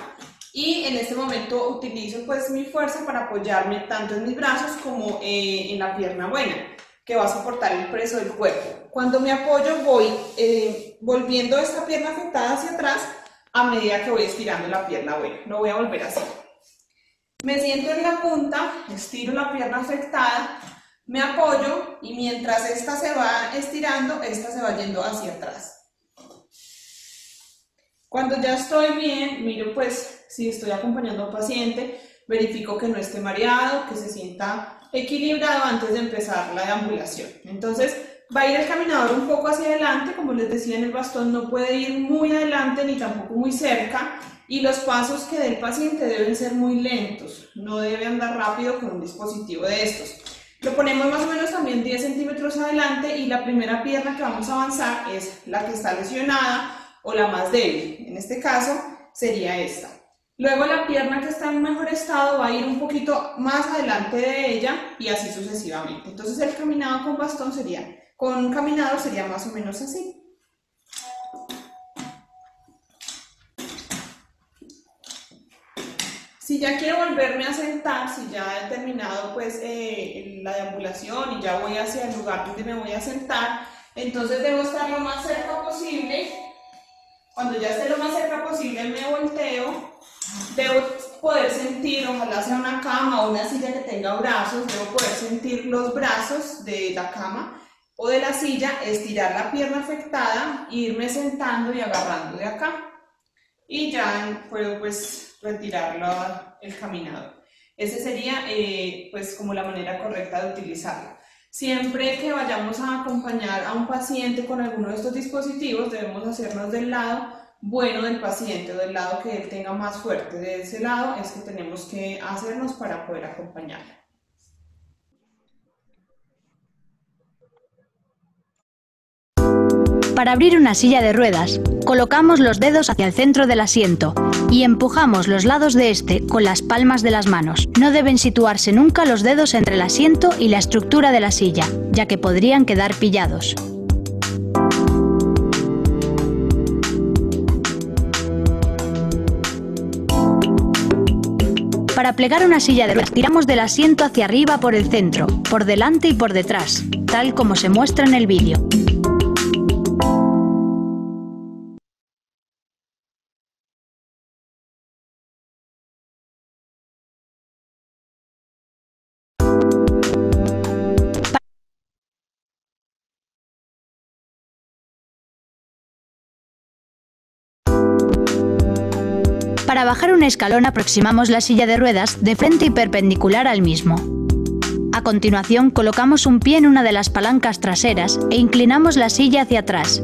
Y en este momento utilizo pues mi fuerza para apoyarme tanto en mis brazos como en la pierna buena, que va a soportar el peso del cuerpo. Cuando me apoyo voy volviendo esta pierna afectada hacia atrás a medida que voy estirando la pierna buena. No voy a volver así. Me siento en la punta, estiro la pierna afectada, me apoyo y mientras esta se va estirando, esta se va yendo hacia atrás. Cuando ya estoy bien, miro pues si estoy acompañando a un paciente, verifico que no esté mareado, que se sienta equilibrado antes de empezar la deambulación. Entonces va a ir el caminador un poco hacia adelante, como les decía en el bastón no puede ir muy adelante ni tampoco muy cerca, y los pasos que dé el paciente deben ser muy lentos, no debe andar rápido con un dispositivo de estos. Lo ponemos más o menos también 10 centímetros adelante y la primera pierna que vamos a avanzar es la que está lesionada o la más débil, en este caso sería esta. Luego la pierna que está en mejor estado va a ir un poquito más adelante de ella y así sucesivamente. Entonces el caminado con bastón sería, con un caminador sería más o menos así. Si ya quiero volverme a sentar, si ya he terminado pues la deambulación y ya voy hacia el lugar donde me voy a sentar, entonces debo estar lo más cerca posible. Cuando ya esté lo más cerca posible me volteo, debo poder sentir, ojalá sea una cama o una silla que tenga brazos, debo poder sentir los brazos de la cama o de la silla, estirar la pierna afectada, irme sentando y agarrando de acá. Y ya puedo pues retirar el caminador. Esa sería pues como la manera correcta de utilizarlo. Siempre que vayamos a acompañar a un paciente con alguno de estos dispositivos, debemos hacernos del lado bueno del paciente o del lado que él tenga más fuerte. De ese lado es que tenemos que hacernos para poder acompañarlo. Para abrir una silla de ruedas, colocamos los dedos hacia el centro del asiento y empujamos los lados de este con las palmas de las manos. No deben situarse nunca los dedos entre el asiento y la estructura de la silla, ya que podrían quedar pillados. Para plegar una silla de ruedas, tiramos del asiento hacia arriba por el centro, por delante y por detrás, tal como se muestra en el vídeo. Para bajar un escalón aproximamos la silla de ruedas de frente y perpendicular al mismo. A continuación colocamos un pie en una de las palancas traseras e inclinamos la silla hacia atrás.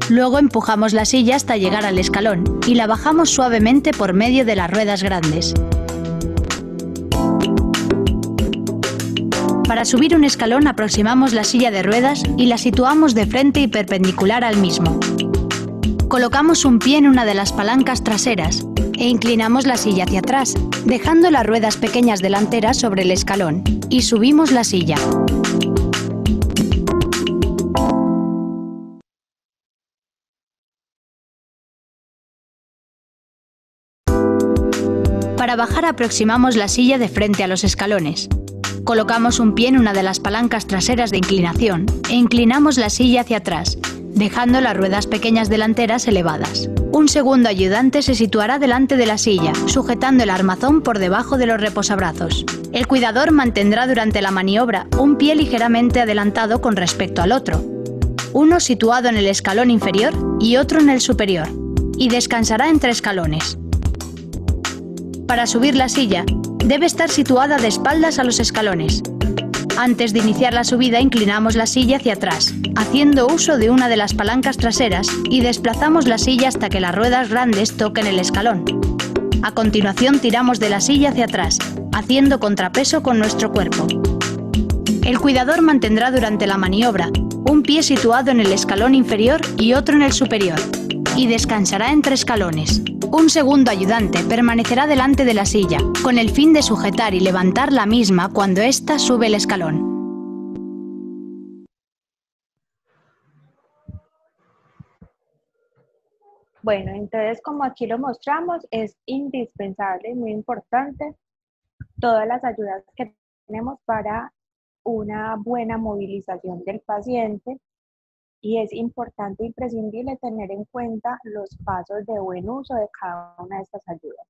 Luego empujamos la silla hasta llegar al escalón y la bajamos suavemente por medio de las ruedas grandes. Para subir un escalón aproximamos la silla de ruedas y la situamos de frente y perpendicular al mismo. Colocamos un pie en una de las palancas traseras e inclinamos la silla hacia atrás, dejando las ruedas pequeñas delanteras sobre el escalón, y subimos la silla. Para bajar aproximamos la silla de frente a los escalones. Colocamos un pie en una de las palancas traseras de inclinación e inclinamos la silla hacia atrás, dejando las ruedas pequeñas delanteras elevadas. Un segundo ayudante se situará delante de la silla, sujetando el armazón por debajo de los reposabrazos. El cuidador mantendrá durante la maniobra un pie ligeramente adelantado con respecto al otro, uno situado en el escalón inferior y otro en el superior, y descansará entre escalones. Para subir la silla, debe estar situada de espaldas a los escalones. Antes de iniciar la subida inclinamos la silla hacia atrás, haciendo uso de una de las palancas traseras y desplazamos la silla hasta que las ruedas grandes toquen el escalón. A continuación tiramos de la silla hacia atrás, haciendo contrapeso con nuestro cuerpo. El cuidador mantendrá durante la maniobra un pie situado en el escalón inferior y otro en el superior, y descansará entre escalones. Un segundo ayudante permanecerá delante de la silla, con el fin de sujetar y levantar la misma cuando ésta sube el escalón. Bueno, entonces como aquí lo mostramos, es indispensable, muy importante, todas las ayudas que tenemos para una buena movilización del paciente, y es importante e imprescindible tener en cuenta los pasos de buen uso de cada una de estas ayudas.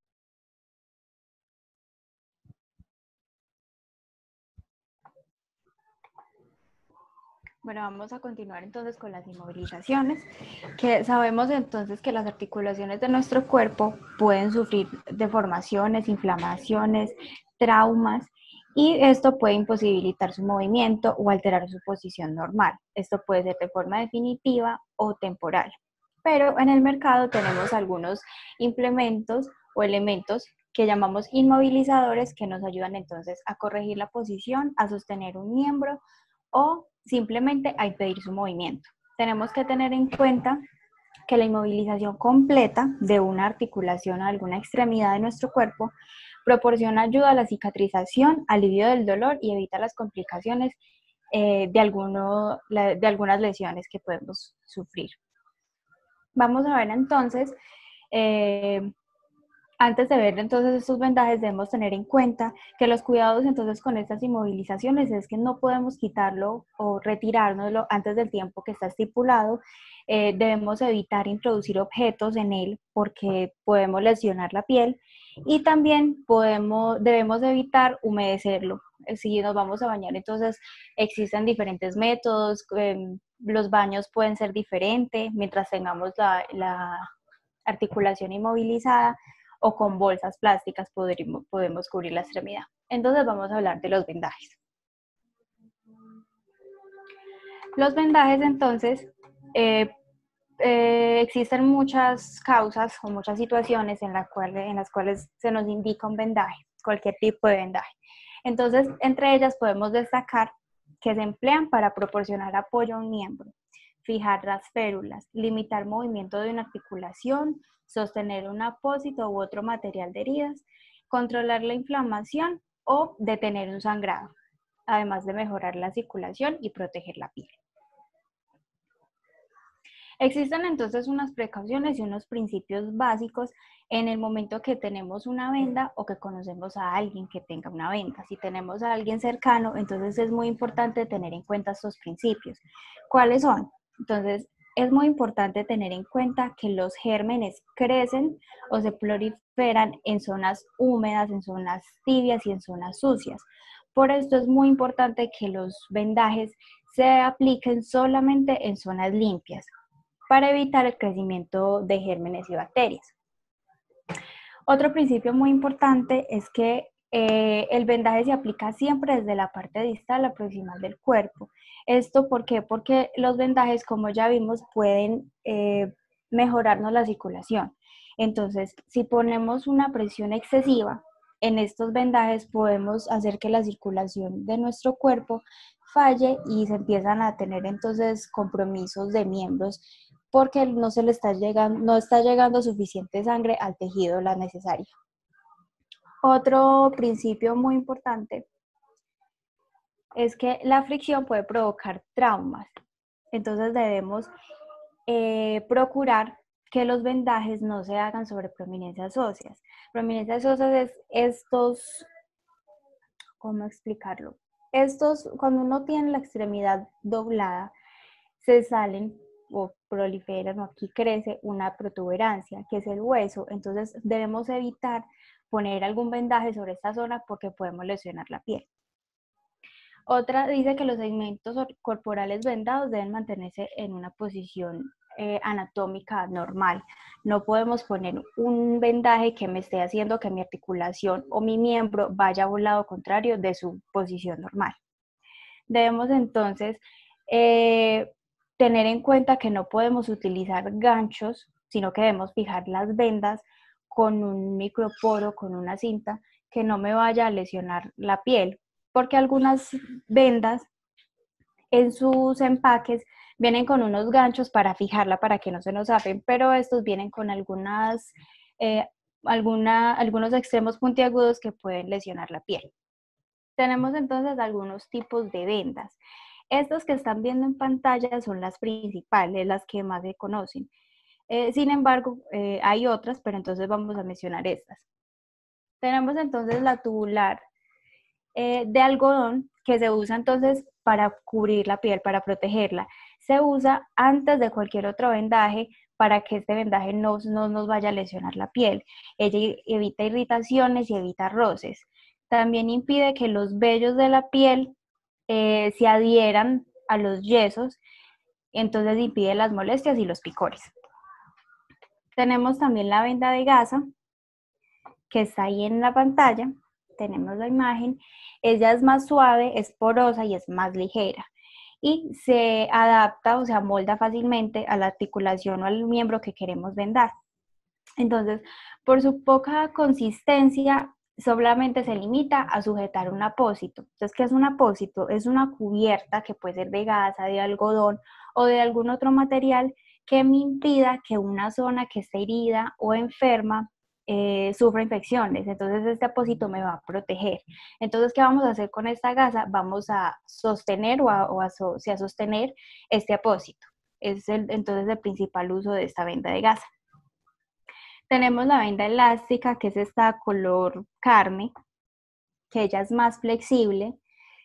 Bueno, vamos a continuar entonces con las inmovilizaciones, que sabemos entonces que las articulaciones de nuestro cuerpo pueden sufrir deformaciones, inflamaciones, traumas, y esto puede imposibilitar su movimiento o alterar su posición normal. Esto puede ser de forma definitiva o temporal. Pero en el mercado tenemos algunos implementos o elementos que llamamos inmovilizadores, que nos ayudan entonces a corregir la posición, a sostener un miembro o simplemente a impedir su movimiento. Tenemos que tener en cuenta que la inmovilización completa de una articulación o alguna extremidad de nuestro cuerpo proporciona ayuda a la cicatrización, alivio del dolor y evita las complicaciones de algunas lesiones que podemos sufrir. Vamos a ver entonces, antes de ver entonces estos vendajes, debemos tener en cuenta que los cuidados entonces con estas inmovilizaciones es que no podemos quitarlo o retirárnoslo antes del tiempo que está estipulado. Debemos evitar introducir objetos en él porque podemos lesionar la piel, Y también debemos evitar humedecerlo. Si nos vamos a bañar, entonces existen diferentes métodos, los baños pueden ser diferentes mientras tengamos la articulación inmovilizada, o con bolsas plásticas podemos cubrir la extremidad. Entonces vamos a hablar de los vendajes. Los vendajes, entonces, existen muchas causas o muchas situaciones en las cuales se nos indica un vendaje, cualquier tipo de vendaje. Entonces, entre ellas podemos destacar que se emplean para proporcionar apoyo a un miembro, fijar las férulas, limitar movimiento de una articulación, sostener un apósito u otro material de heridas, controlar la inflamación o detener un sangrado, además de mejorar la circulación y proteger la piel. Existen entonces unas precauciones y unos principios básicos en el momento que tenemos una venda o que conocemos a alguien que tenga una venda. Si tenemos a alguien cercano, entonces es muy importante tener en cuenta estos principios. ¿Cuáles son? Entonces, es muy importante tener en cuenta que los gérmenes crecen o se proliferan en zonas húmedas, en zonas tibias y en zonas sucias. Por esto es muy importante que los vendajes se apliquen solamente en zonas limpias para evitar el crecimiento de gérmenes y bacterias. Otro principio muy importante es que el vendaje se aplica siempre desde la parte distal a proximal del cuerpo. ¿Esto por qué? Porque los vendajes, como ya vimos, pueden mejorarnos la circulación. Entonces, si ponemos una presión excesiva en estos vendajes, podemos hacer que la circulación de nuestro cuerpo falle y se empiezan a tener entonces compromisos de miembros porque no está llegando suficiente sangre al tejido la necesaria. Otro principio muy importante es que la fricción puede provocar traumas. Entonces debemos procurar que los vendajes no se hagan sobre prominencias óseas. Prominencias óseas es estos, ¿cómo explicarlo? Estos, cuando uno tiene la extremidad doblada, se salen o proliferan, o aquí crece una protuberancia, que es el hueso. Entonces debemos evitar poner algún vendaje sobre esta zona porque podemos lesionar la piel. Otra dice que los segmentos corporales vendados deben mantenerse en una posición anatómica normal. No podemos poner un vendaje que me esté haciendo que mi articulación o mi miembro vaya a un lado contrario de su posición normal. Debemos entonces tener en cuenta que no podemos utilizar ganchos, sino que debemos fijar las vendas con un microporo, con una cinta, que no me vaya a lesionar la piel, porque algunas vendas en sus empaques vienen con unos ganchos para fijarla para que no se nos zafen, pero estos vienen con algunos extremos puntiagudos que pueden lesionar la piel. Tenemos entonces algunos tipos de vendas. Estas que están viendo en pantalla son las principales, las que más se conocen. Sin embargo, hay otras, pero entonces vamos a mencionar estas. Tenemos entonces la tubular de algodón, que se usa entonces para cubrir la piel, para protegerla. Se usa antes de cualquier otro vendaje para que este vendaje no nos vaya a lesionar la piel. Ella evita irritaciones y evita roces. También impide que los vellos de la piel se adhieran a los yesos, entonces impide las molestias y los picores. Tenemos también la venda de gasa, que está ahí en la pantalla. Tenemos la imagen. Ella es más suave, es porosa y es más ligera. Y se adapta o se amolda fácilmente a la articulación o al miembro que queremos vendar. Entonces, por su poca consistencia, solamente se limita a sujetar un apósito. Entonces, ¿qué es un apósito? Es una cubierta que puede ser de gasa, de algodón o de algún otro material que me impida que una zona que esté herida o enferma sufra infecciones. Entonces este apósito me va a proteger. Entonces, ¿qué vamos a hacer con esta gasa? Vamos a sostener a sostener este apósito. Es entonces el principal uso de esta venda de gasa. Tenemos la venda elástica, que es esta color carne, que ella es más flexible.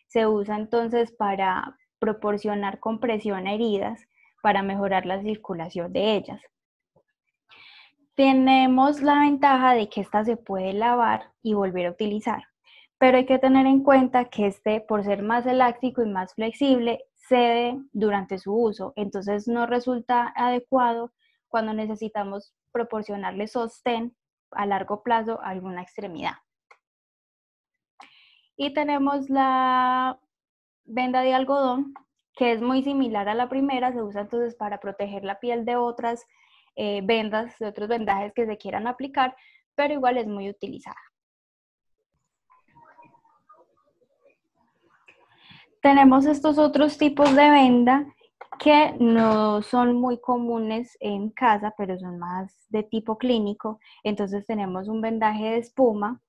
Se usa entonces para proporcionar compresión a heridas, para mejorar la circulación de ellas. Tenemos la ventaja de que esta se puede lavar y volver a utilizar, pero hay que tener en cuenta que este, por ser más elástico y más flexible, cede durante su uso, entonces no resulta adecuado cuando necesitamos proporcionarle sostén a largo plazo a alguna extremidad. Y tenemos la venda de algodón, que es muy similar a la primera, se usa entonces para proteger la piel de otras vendas, de otros vendajes que se quieran aplicar, pero igual es muy utilizada. Tenemos estos otros tipos de venda que no son muy comunes en casa, pero son más de tipo clínico. Entonces tenemos un vendaje de espuma,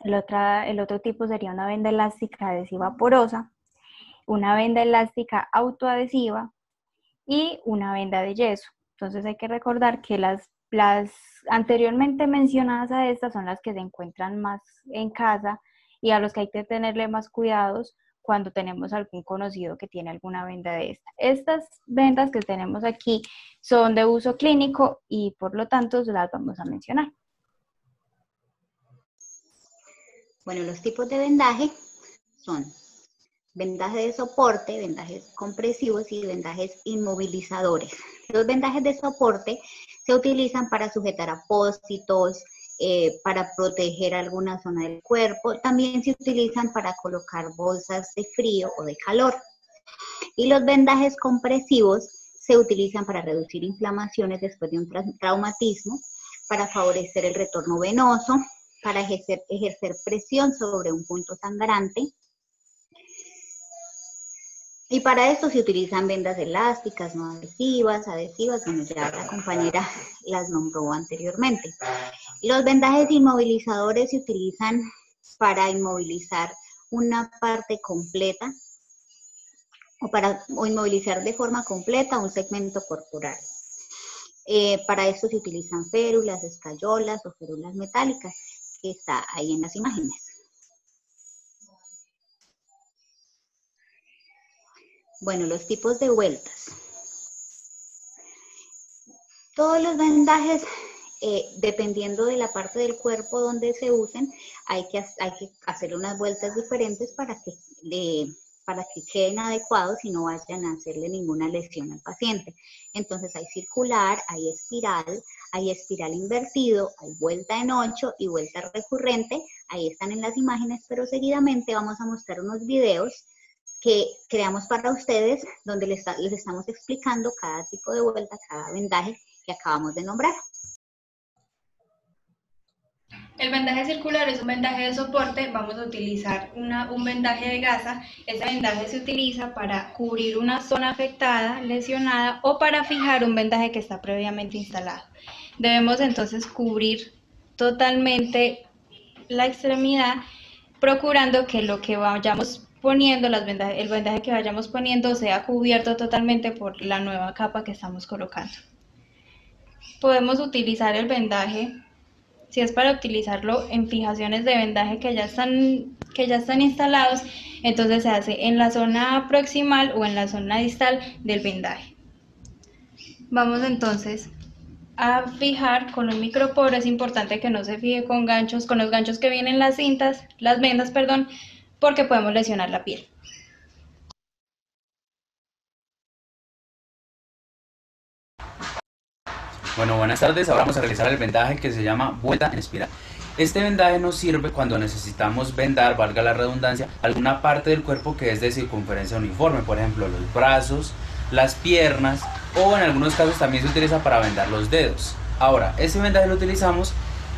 el otro tipo sería una venda elástica adhesiva porosa, una venda elástica autoadhesiva y una venda de yeso. Entonces hay que recordar que las anteriormente mencionadas a estas son las que se encuentran más en casa y a los que hay que tenerle más cuidados cuando tenemos algún conocido que tiene alguna venda de esta. Estas vendas que tenemos aquí son de uso clínico y por lo tanto las vamos a mencionar. Bueno, los tipos de vendaje son vendajes de soporte, vendajes compresivos y vendajes inmovilizadores. Los vendajes de soporte se utilizan para sujetar apósitos, para proteger alguna zona del cuerpo. También se utilizan para colocar bolsas de frío o de calor. Y los vendajes compresivos se utilizan para reducir inflamaciones después de un traumatismo, para favorecer el retorno venoso, para ejercer presión sobre un punto sangrante. Y para esto se utilizan vendas elásticas, no adhesivas, bueno, ya la compañera las nombró anteriormente. Los vendajes inmovilizadores se utilizan para inmovilizar una parte completa o inmovilizar de forma completa un segmento corporal. Para esto se utilizan férulas, escayolas o férulas metálicas, que está ahí en las imágenes. Bueno, los tipos de vueltas. Todos los vendajes, dependiendo de la parte del cuerpo donde se usen, hay que hacer unas vueltas diferentes para que queden adecuados y no vayan a hacerle ninguna lesión al paciente. Entonces hay circular, hay espiral invertido, hay vuelta en 8 y vuelta recurrente. Ahí están en las imágenes, pero seguidamente vamos a mostrar unos videos que creamos para ustedes, donde les estamos explicando cada tipo de vuelta, cada vendaje que acabamos de nombrar. El vendaje circular es un vendaje de soporte. Vamos a utilizar un vendaje de gasa. Este vendaje se utiliza para cubrir una zona afectada, lesionada, o para fijar un vendaje que está previamente instalado. Debemos entonces cubrir totalmente la extremidad, procurando que lo que vayamos poniendo, el vendaje que vayamos poniendo sea cubierto totalmente por la nueva capa que estamos colocando. Podemos utilizar el vendaje, si es para utilizarlo en fijaciones de vendaje que ya están instalados, entonces se hace en la zona proximal o en la zona distal del vendaje. Vamos entonces a fijar con un microporo. Es importante que no se fije con los ganchos que vienen las vendas, porque podemos lesionar la piel. Bueno, buenas tardes. Ahora vamos a realizar el vendaje que se llama vuelta en espiral. Este vendaje nos sirve cuando necesitamos vendar, valga la redundancia, alguna parte del cuerpo que es de circunferencia uniforme, por ejemplo los brazos, las piernas, o en algunos casos también se utiliza para vendar los dedos. Ahora, este vendaje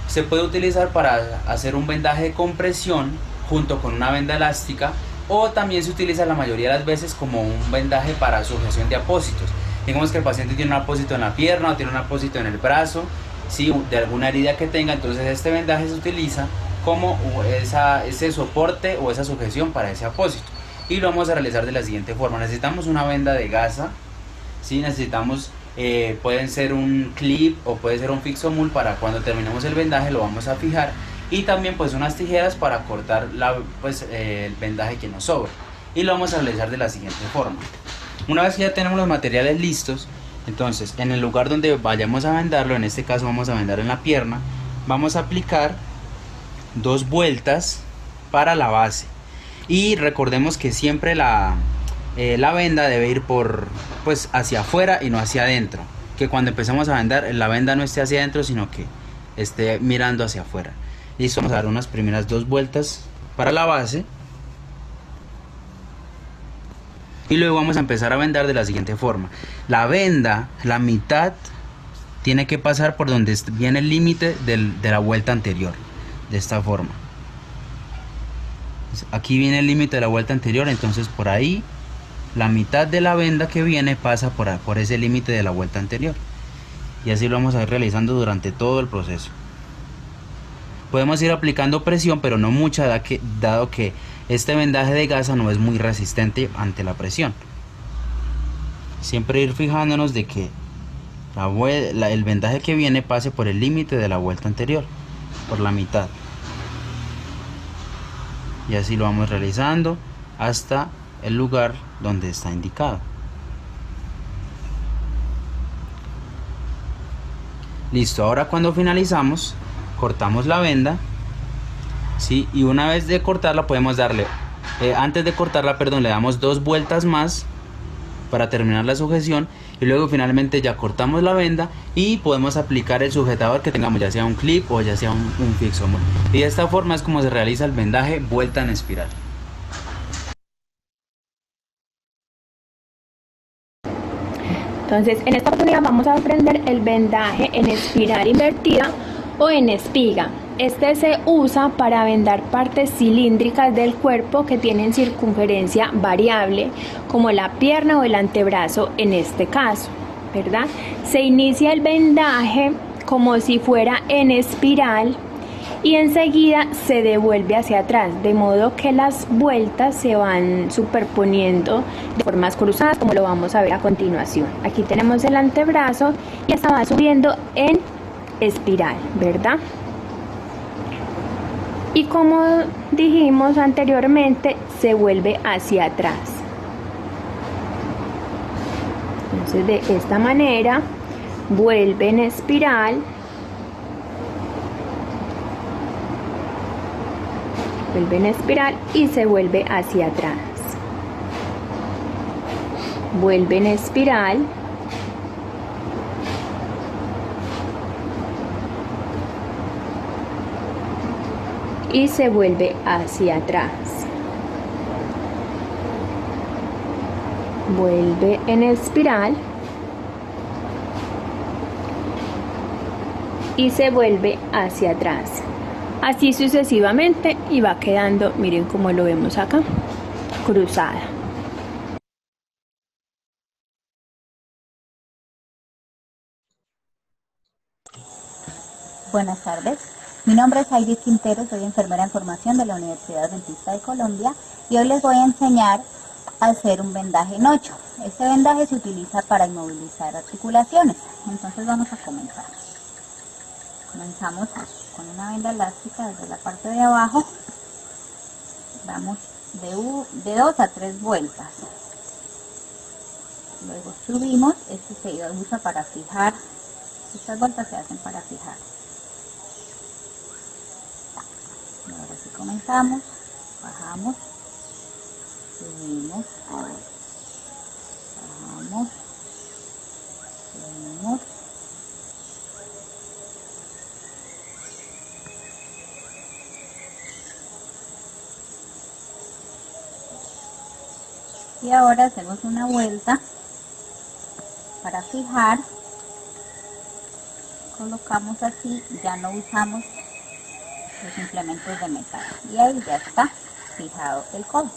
se puede utilizar para hacer un vendaje de compresión junto con una venda elástica, o también se utiliza la mayoría de las veces como un vendaje para sujeción de apósitos. Digamos que el paciente tiene un apósito en la pierna o tiene un apósito en el brazo, ¿sí?, de alguna herida que tenga, entonces este vendaje se utiliza como ese soporte o esa sujeción para ese apósito. Y lo vamos a realizar de la siguiente forma. Necesitamos una venda de gasa, ¿sí? Necesitamos, pueden ser un clip o puede ser un fixomul. Para cuando terminemos el vendaje lo vamos a fijar, y también pues unas tijeras para cortar el vendaje que nos sobra, y lo vamos a realizar de la siguiente forma. Una vez que ya tenemos los materiales listos, Entonces, en el lugar donde vayamos a vendarlo, en este caso vamos a vendar en la pierna, vamos a aplicar 2 vueltas para la base. Y recordemos que siempre la venda debe ir pues hacia afuera y no hacia adentro. Que cuando empezamos a vendar, la venda no esté hacia adentro, sino que esté mirando hacia afuera. Listo, vamos a dar unas primeras 2 vueltas para la base. Y luego vamos a empezar a vendar de la siguiente forma. La venda, la mitad, tiene que pasar por donde viene el límite de la vuelta anterior. De esta forma. Aquí viene el límite de la vuelta anterior, entonces por ahí la mitad de la venda que viene pasa por ese límite de la vuelta anterior. Y así lo vamos a ir realizando durante todo el proceso. Podemos ir aplicando presión, pero no mucha, dado que este vendaje de gasa no es muy resistente ante la presión. Siempre ir fijándonos de que el vendaje que viene pase por el límite de la vuelta anterior, por la mitad. Y así lo vamos realizando hasta el lugar donde está indicado. Listo, ahora cuando finalizamos, cortamos la venda, ¿sí? Y una vez de cortarla podemos darle, antes de cortarla, perdón, le damos 2 vueltas más para terminar la sujeción. Y luego finalmente ya cortamos la venda y podemos aplicar el sujetador que tengamos, ya sea un clip o ya sea un fixo. Y de esta forma es como se realiza el vendaje vuelta en espiral. Entonces, en esta oportunidad vamos a aprender el vendaje en espiral invertida o en espiga. Este se usa para vendar partes cilíndricas del cuerpo que tienen circunferencia variable, como la pierna o el antebrazo en este caso, ¿verdad? Se inicia el vendaje como si fuera en espiral y enseguida se devuelve hacia atrás, de modo que las vueltas se van superponiendo de formas cruzadas, como lo vamos a ver a continuación. Aquí tenemos el antebrazo y esta va subiendo en espiral, ¿verdad? Y como dijimos anteriormente, se vuelve hacia atrás. Entonces de esta manera vuelve en espiral, y se vuelve hacia atrás. Vuelve en espiral, y se vuelve hacia atrás. Vuelve en espiral y se vuelve hacia atrás. Así sucesivamente y va quedando, miren cómo lo vemos acá, cruzada. Buenas tardes. Mi nombre es Heidi Quintero, soy enfermera en formación de la Universidad Adventista de Colombia y hoy les voy a enseñar a hacer un vendaje en 8. Este vendaje se utiliza para inmovilizar articulaciones. Entonces vamos a comenzar. Comenzamos con una venda elástica desde la parte de abajo. Damos de 2 a 3 vueltas. Luego subimos. Este se usa para fijar. Estas vueltas se hacen para fijar. Y ahora sí comenzamos, bajamos, subimos, bajamos, subimos, y ahora hacemos una vuelta para fijar. Colocamos así, ya no usamos los implementos de metal y ahí ya está fijado el codo.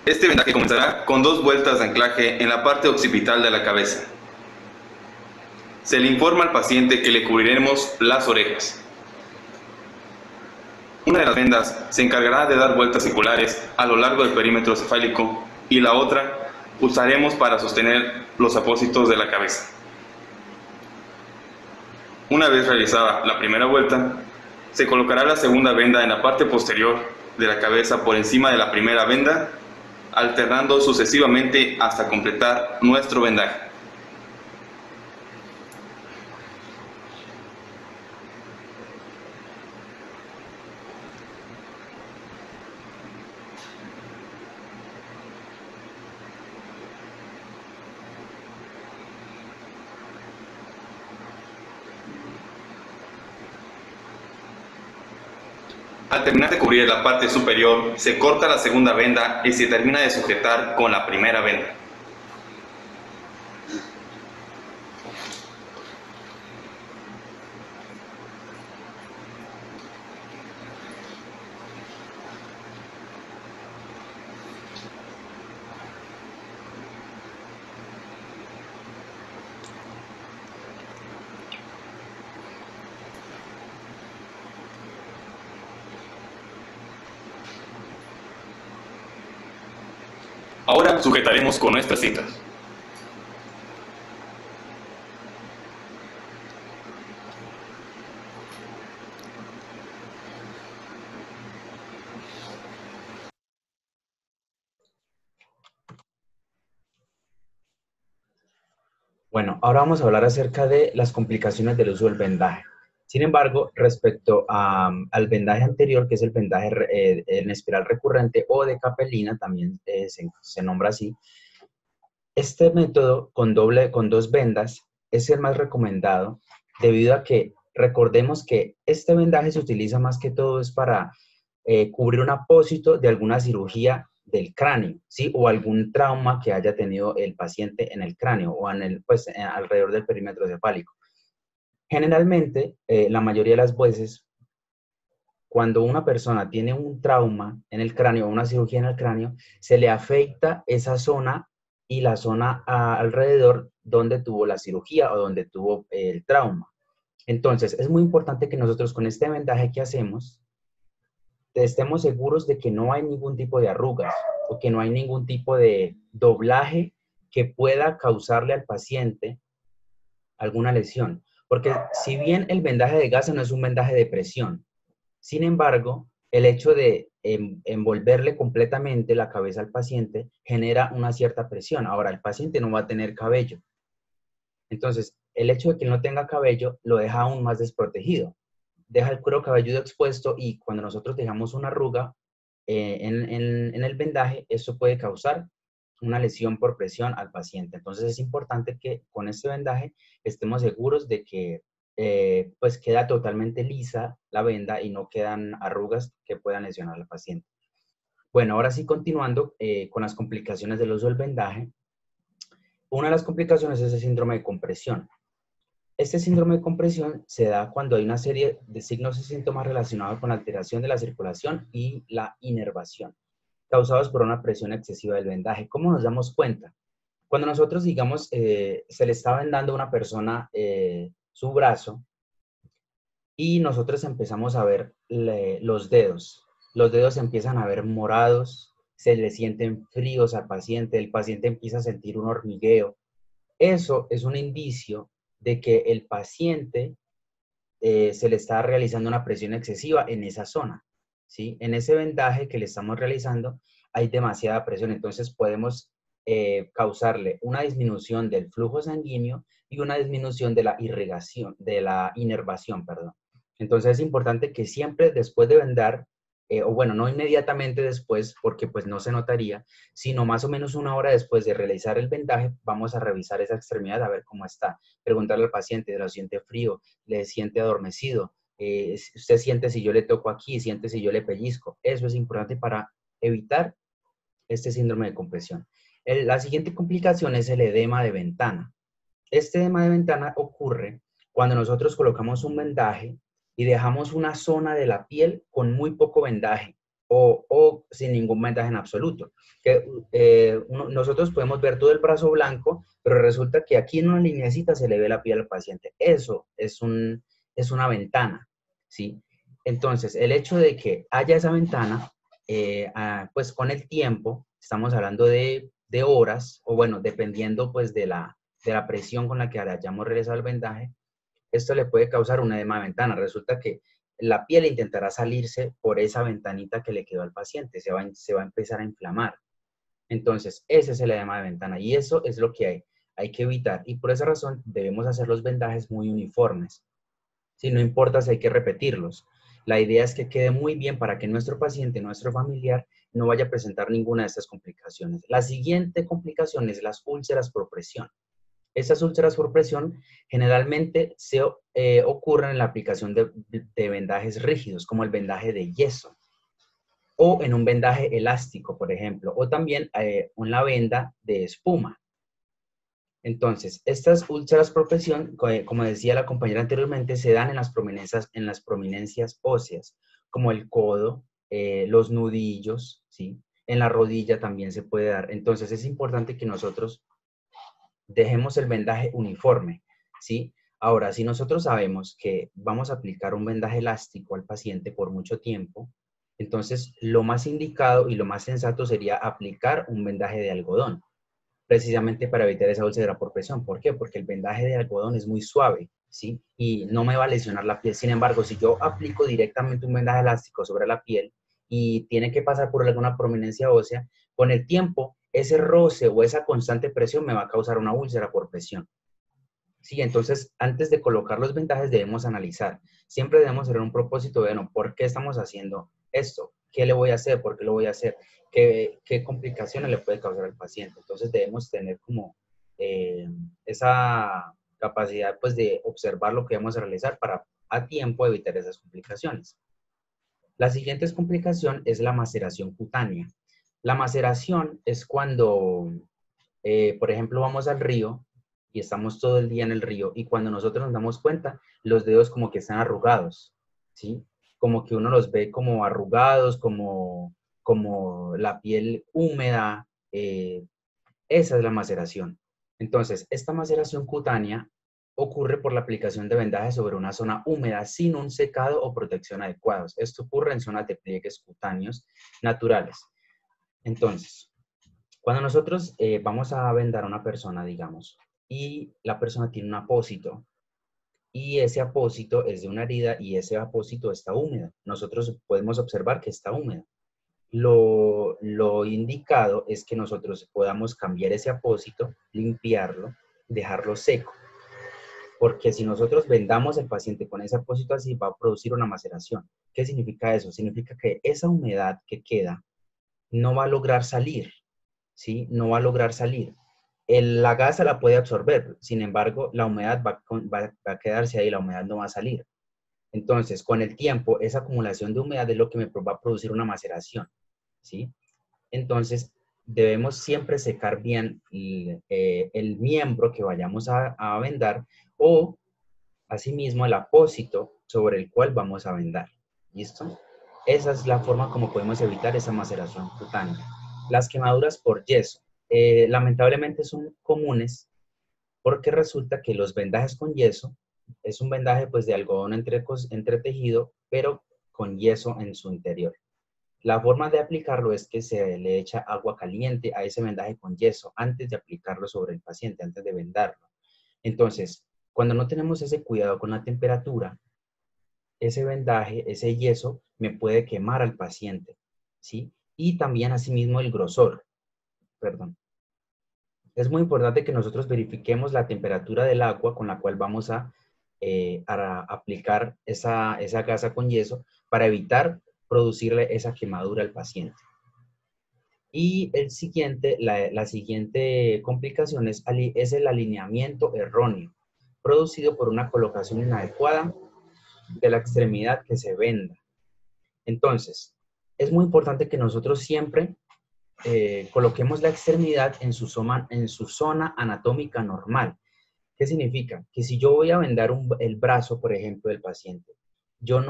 Este vendaje comenzará con 2 vueltas de anclaje en la parte occipital de la cabeza. Se le informa al paciente que le cubriremos las orejas. Una de las vendas se encargará de dar vueltas circulares a lo largo del perímetro cefálico y la otra usaremos para sostener los apósitos de la cabeza. Una vez realizada la primera vuelta, se colocará la segunda venda en la parte posterior de la cabeza por encima de la primera venda, alternando sucesivamente hasta completar nuestro vendaje. Al terminar de cubrir la parte superior, se corta la segunda venda y se termina de sujetar con la primera venda. Ahora sujetaremos con nuestras cintas. Bueno, ahora vamos a hablar acerca de las complicaciones del uso del vendaje. Sin embargo, respecto al vendaje anterior, que es el vendaje en espiral recurrente o de capelina, también se nombra así, este método con dos vendas es el más recomendado debido a que recordemos que este vendaje se utiliza más que todo es para cubrir un apósito de alguna cirugía del cráneo, ¿sí? O algún trauma que haya tenido el paciente en el cráneo o alrededor del perímetro cefálico. Generalmente, la mayoría de las veces, cuando una persona tiene un trauma en el cráneo o una cirugía en el cráneo, se le afecta esa zona y la zona alrededor donde tuvo la cirugía o donde tuvo el trauma. Entonces, es muy importante que nosotros con este vendaje que hacemos, estemos seguros de que no hay ningún tipo de arrugas o que no hay ningún tipo de doblaje que pueda causarle al paciente alguna lesión. Porque si bien el vendaje de gasa no es un vendaje de presión, sin embargo, el hecho de envolverle completamente la cabeza al paciente genera una cierta presión. Ahora, el paciente no va a tener cabello. Entonces, el hecho de que no tenga cabello lo deja aún más desprotegido. Deja el cuero cabelludo expuesto y cuando nosotros dejamos una arruga en el vendaje, eso puede causar una lesión por presión al paciente. Entonces es importante que con este vendaje estemos seguros de que pues queda totalmente lisa la venda y no quedan arrugas que puedan lesionar al paciente. Bueno, ahora sí continuando con las complicaciones del uso del vendaje. Una de las complicaciones es el síndrome de compresión. Este síndrome de compresión se da cuando hay una serie de signos y síntomas relacionados con la alteración de la circulación y la inervación, causados por una presión excesiva del vendaje. ¿Cómo nos damos cuenta? Cuando nosotros, digamos, se le está vendando a una persona su brazo y nosotros empezamos a ver los dedos. Los dedos empiezan a ver morados, se le sienten fríos al paciente, el paciente empieza a sentir un hormigueo. Eso es un indicio de que el paciente se le está realizando una presión excesiva en esa zona, ¿sí? En ese vendaje que le estamos realizando hay demasiada presión, entonces podemos causarle una disminución del flujo sanguíneo y una disminución de la irrigación, de la inervación, perdón. Entonces es importante que siempre después de vendar, o bueno, no inmediatamente después, porque pues no se notaría, sino más o menos una hora después de realizar el vendaje, vamos a revisar esa extremidad a ver cómo está. Preguntarle al paciente, ¿lo siente frío? ¿Le siente adormecido? ¿Usted siente si yo le toco aquí? ¿Siente si yo le pellizco? Eso es importante para evitar este síndrome de compresión. La siguiente complicación es el edema de ventana. Este edema de ventana ocurre cuando nosotros colocamos un vendaje y dejamos una zona de la piel con muy poco vendaje o sin ningún vendaje en absoluto. Nosotros podemos ver todo el brazo blanco, pero resulta que aquí en una lineacita se le ve la piel al paciente. Eso es una ventana, ¿sí? Entonces, el hecho de que haya esa ventana, pues con el tiempo, estamos hablando de horas, o bueno, dependiendo pues de la presión con la que hayamos realizado el vendaje, esto le puede causar un edema de ventana. Resulta que la piel intentará salirse por esa ventanita que le quedó al paciente, se va a empezar a inflamar. Entonces, ese es el edema de ventana y eso es lo que hay que evitar. Y por esa razón debemos hacer los vendajes muy uniformes. Si no importa si hay que repetirlos. La idea es que quede muy bien para que nuestro paciente, nuestro familiar, no vaya a presentar ninguna de estas complicaciones. La siguiente complicación es las úlceras por presión. Estas úlceras por presión generalmente ocurren en la aplicación de vendajes rígidos, como el vendaje de yeso, o en un vendaje elástico, por ejemplo, o también una venda de espuma. Entonces, estas úlceras por presión, como decía la compañera anteriormente, se dan en las prominencias óseas, como el codo, los nudillos, ¿sí? En la rodilla también se puede dar. Entonces, es importante que nosotros dejemos el vendaje uniforme, ¿sí? Ahora, si nosotros sabemos que vamos a aplicar un vendaje elástico al paciente por mucho tiempo, entonces lo más indicado y lo más sensato sería aplicar un vendaje de algodón, precisamente para evitar esa úlcera por presión. ¿Por qué? Porque el vendaje de algodón es muy suave, ¿sí? Y no me va a lesionar la piel. Sin embargo, si yo aplico directamente un vendaje elástico sobre la piel y tiene que pasar por alguna prominencia ósea, con el tiempo, ese roce o esa constante presión me va a causar una úlcera por presión. Sí, entonces, antes de colocar los vendajes debemos analizar. Siempre debemos tener un propósito de, bueno, ¿por qué estamos haciendo esto? ¿Qué le voy a hacer? ¿Por qué lo voy a hacer? ¿Qué complicaciones le puede causar al paciente? Entonces, debemos tener como esa capacidad, pues, de observar lo que vamos a realizar para a tiempo evitar esas complicaciones. La siguiente complicación es la maceración cutánea. La maceración es cuando, por ejemplo, vamos al río y estamos todo el día en el río y cuando nosotros nos damos cuenta, los dedos como que están arrugados, ¿sí? Como que uno los ve como arrugados, como la piel húmeda. Esa es la maceración. Entonces, esta maceración cutánea ocurre por la aplicación de vendajes sobre una zona húmeda sin un secado o protección adecuados. Esto ocurre en zonas de pliegues cutáneos naturales. Entonces, cuando nosotros vamos a vendar a una persona, digamos, y la persona tiene un apósito, y ese apósito es de una herida y ese apósito está húmedo, nosotros podemos observar que está húmedo. Lo indicado es que nosotros podamos cambiar ese apósito, limpiarlo, dejarlo seco. Porque si nosotros vendamos al paciente con ese apósito así, va a producir una maceración. ¿Qué significa eso? Significa que esa humedad que queda no va a lograr salir, ¿sí? No va a lograr salir. La gasa la puede absorber, sin embargo, la humedad va a quedarse ahí, la humedad no va a salir. Entonces, con el tiempo, esa acumulación de humedad es lo que me va a producir una maceración, ¿sí? Entonces, debemos siempre secar bien el miembro que vayamos a vendar o, asimismo, el apósito sobre el cual vamos a vendar. ¿Listo? Esa es la forma como podemos evitar esa maceración cutánea. Las quemaduras por yeso. Lamentablemente son comunes porque resulta que los vendajes con yeso es un vendaje pues de algodón entretejido, pero con yeso en su interior. La forma de aplicarlo es que se le echa agua caliente a ese vendaje con yeso antes de aplicarlo sobre el paciente, antes de vendarlo. Entonces, cuando no tenemos ese cuidado con la temperatura, ese vendaje, ese yeso, me puede quemar al paciente, ¿sí? Y también asimismo el grosor. Perdón. Es muy importante que nosotros verifiquemos la temperatura del agua con la cual vamos a aplicar esa gasa con yeso para evitar producirle esa quemadura al paciente. Y la siguiente complicación es el alineamiento erróneo, producido por una colocación inadecuada de la extremidad que se venda. Entonces, es muy importante que nosotros siempre coloquemos la extremidad en su zona anatómica normal. ¿Qué significa? Que si yo voy a vendar el brazo, por ejemplo, del paciente, yo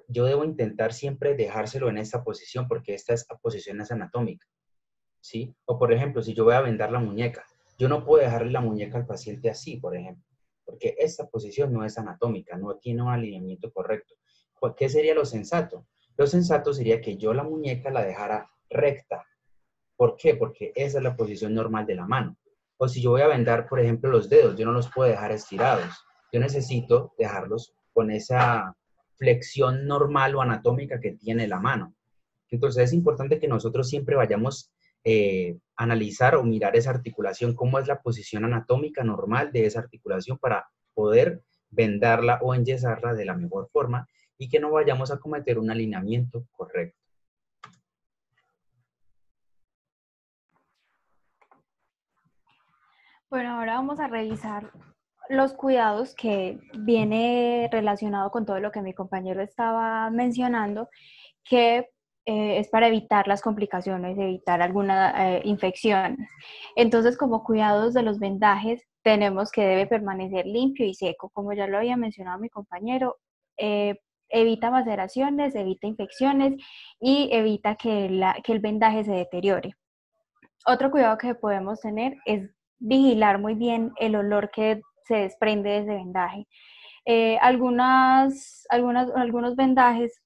debo intentar siempre dejárselo en esta posición porque esta posición es anatómica, ¿sí? O por ejemplo, si yo voy a vendar la muñeca, yo no puedo dejarle la muñeca al paciente así, por ejemplo, porque esta posición no es anatómica, no tiene un alineamiento correcto. ¿Qué sería lo sensato? Lo sensato sería que yo la muñeca la dejara recta. ¿Por qué? Porque esa es la posición normal de la mano. O si yo voy a vendar, por ejemplo, los dedos, yo no los puedo dejar estirados. yo necesito dejarlos con esa flexión normal o anatómica que tiene la mano. Entonces es importante que nosotros siempre vayamos a analizar o mirar esa articulación, cómo es la posición anatómica normal de esa articulación para poder vendarla o enyesarla de la mejor forma y que no vayamos a cometer un alineamiento correcto. Bueno, ahora vamos a revisar los cuidados que viene relacionado con todo lo que mi compañero estaba mencionando, que es para evitar las complicaciones, evitar alguna infección. Entonces, como cuidados de los vendajes, tenemos que debe permanecer limpio y seco. Como ya lo había mencionado mi compañero, evita maceraciones, evita infecciones y evita que el vendaje se deteriore. Otro cuidado que podemos tener es vigilar muy bien el olor que se desprende de ese vendaje. Algunos vendajes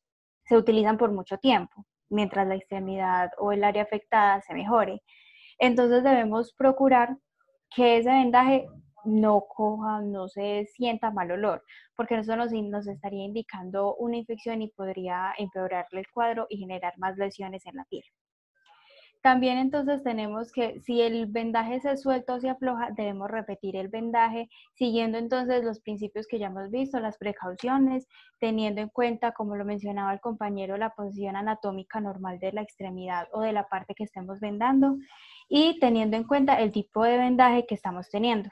se utilizan por mucho tiempo, mientras la extremidad o el área afectada se mejore. Entonces debemos procurar que ese vendaje no coja, no se sienta mal olor, porque eso nos estaría indicando una infección y podría empeorarle el cuadro y generar más lesiones en la piel. También entonces tenemos que, si el vendaje se suelta o se afloja, debemos repetir el vendaje, siguiendo entonces los principios que ya hemos visto, las precauciones, teniendo en cuenta, como lo mencionaba el compañero, la posición anatómica normal de la extremidad o de la parte que estemos vendando, y teniendo en cuenta el tipo de vendaje que estamos teniendo.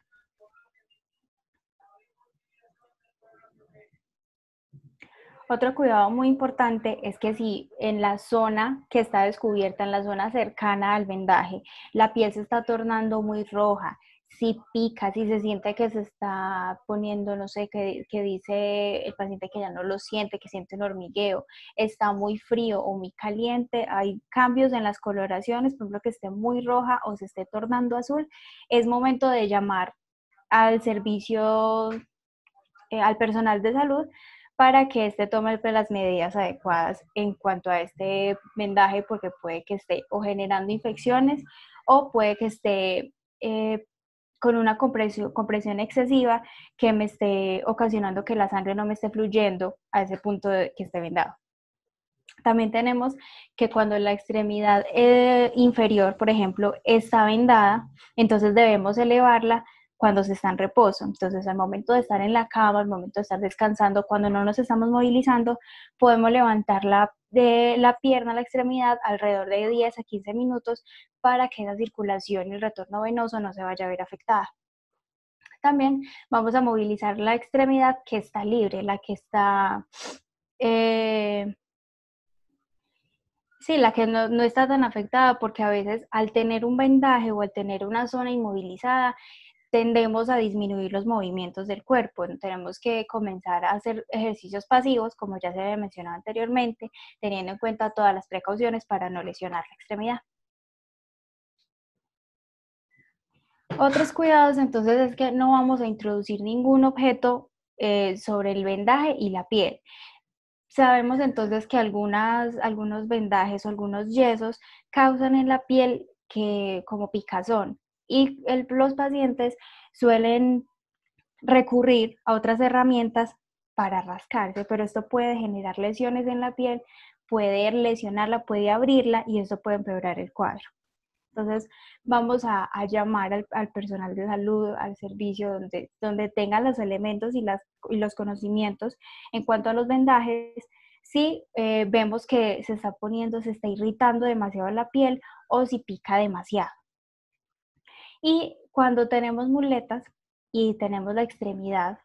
Otro cuidado muy importante es que si en la zona que está descubierta, en la zona cercana al vendaje, la piel se está tornando muy roja, si pica, si se siente que se está poniendo, no sé, que dice el paciente que ya no lo siente, que siente un hormigueo, está muy frío o muy caliente, hay cambios en las coloraciones, por ejemplo, que esté muy roja o se esté tornando azul, es momento de llamar al servicio, al personal de salud, para que éste tome las medidas adecuadas en cuanto a este vendaje, porque puede que esté o generando infecciones o puede que esté con una compresión excesiva que me esté ocasionando que la sangre no me esté fluyendo a ese punto de que esté vendado. También tenemos que cuando la extremidad inferior, por ejemplo, está vendada, entonces debemos elevarla cuando se está en reposo. Entonces, al momento de estar en la cama, al momento de estar descansando, cuando no nos estamos movilizando, podemos levantar de la pierna, la extremidad, alrededor de 10 a 15 minutos para que esa circulación y el retorno venoso no se vaya a ver afectada. También vamos a movilizar la extremidad que está libre, la que está... Sí, la que no está tan afectada, porque a veces al tener un vendaje o al tener una zona inmovilizada, tendemos a disminuir los movimientos del cuerpo. Tenemos que comenzar a hacer ejercicios pasivos, como ya se había mencionado anteriormente, teniendo en cuenta todas las precauciones para no lesionar la extremidad. Otros cuidados entonces es que no vamos a introducir ningún objeto sobre el vendaje y la piel. Sabemos entonces que algunos vendajes o algunos yesos causan en la piel como picazón, y los pacientes suelen recurrir a otras herramientas para rascarse, pero esto puede generar lesiones en la piel, puede lesionarla, puede abrirla y eso puede empeorar el cuadro. Entonces vamos a llamar al personal de salud, al servicio donde tengan los elementos y los conocimientos en cuanto a los vendajes. Si vemos que se está irritando demasiado la piel o si pica demasiado. Y cuando tenemos muletas y tenemos la extremidad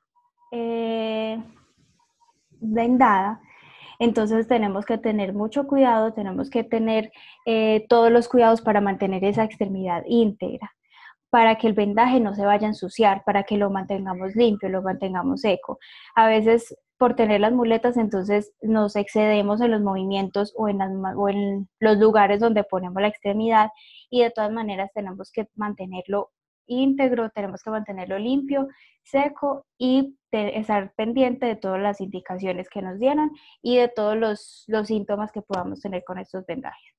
vendada, entonces tenemos que tener mucho cuidado, tenemos que tener todos los cuidados para mantener esa extremidad íntegra, para que el vendaje no se vaya a ensuciar, para que lo mantengamos limpio, lo mantengamos seco. A veces por tener las muletas entonces nos excedemos en los movimientos o en los lugares donde ponemos la extremidad, y de todas maneras tenemos que mantenerlo íntegro, tenemos que mantenerlo limpio, seco y estar pendiente de todas las indicaciones que nos dieran y de todos los síntomas que podamos tener con estos vendajes.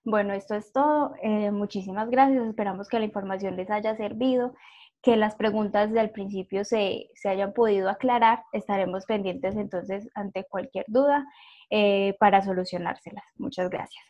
Bueno, esto es todo. Muchísimas gracias. Esperamos que la información les haya servido, que las preguntas del principio se hayan podido aclarar. Estaremos pendientes entonces ante cualquier duda para solucionárselas. Muchas gracias.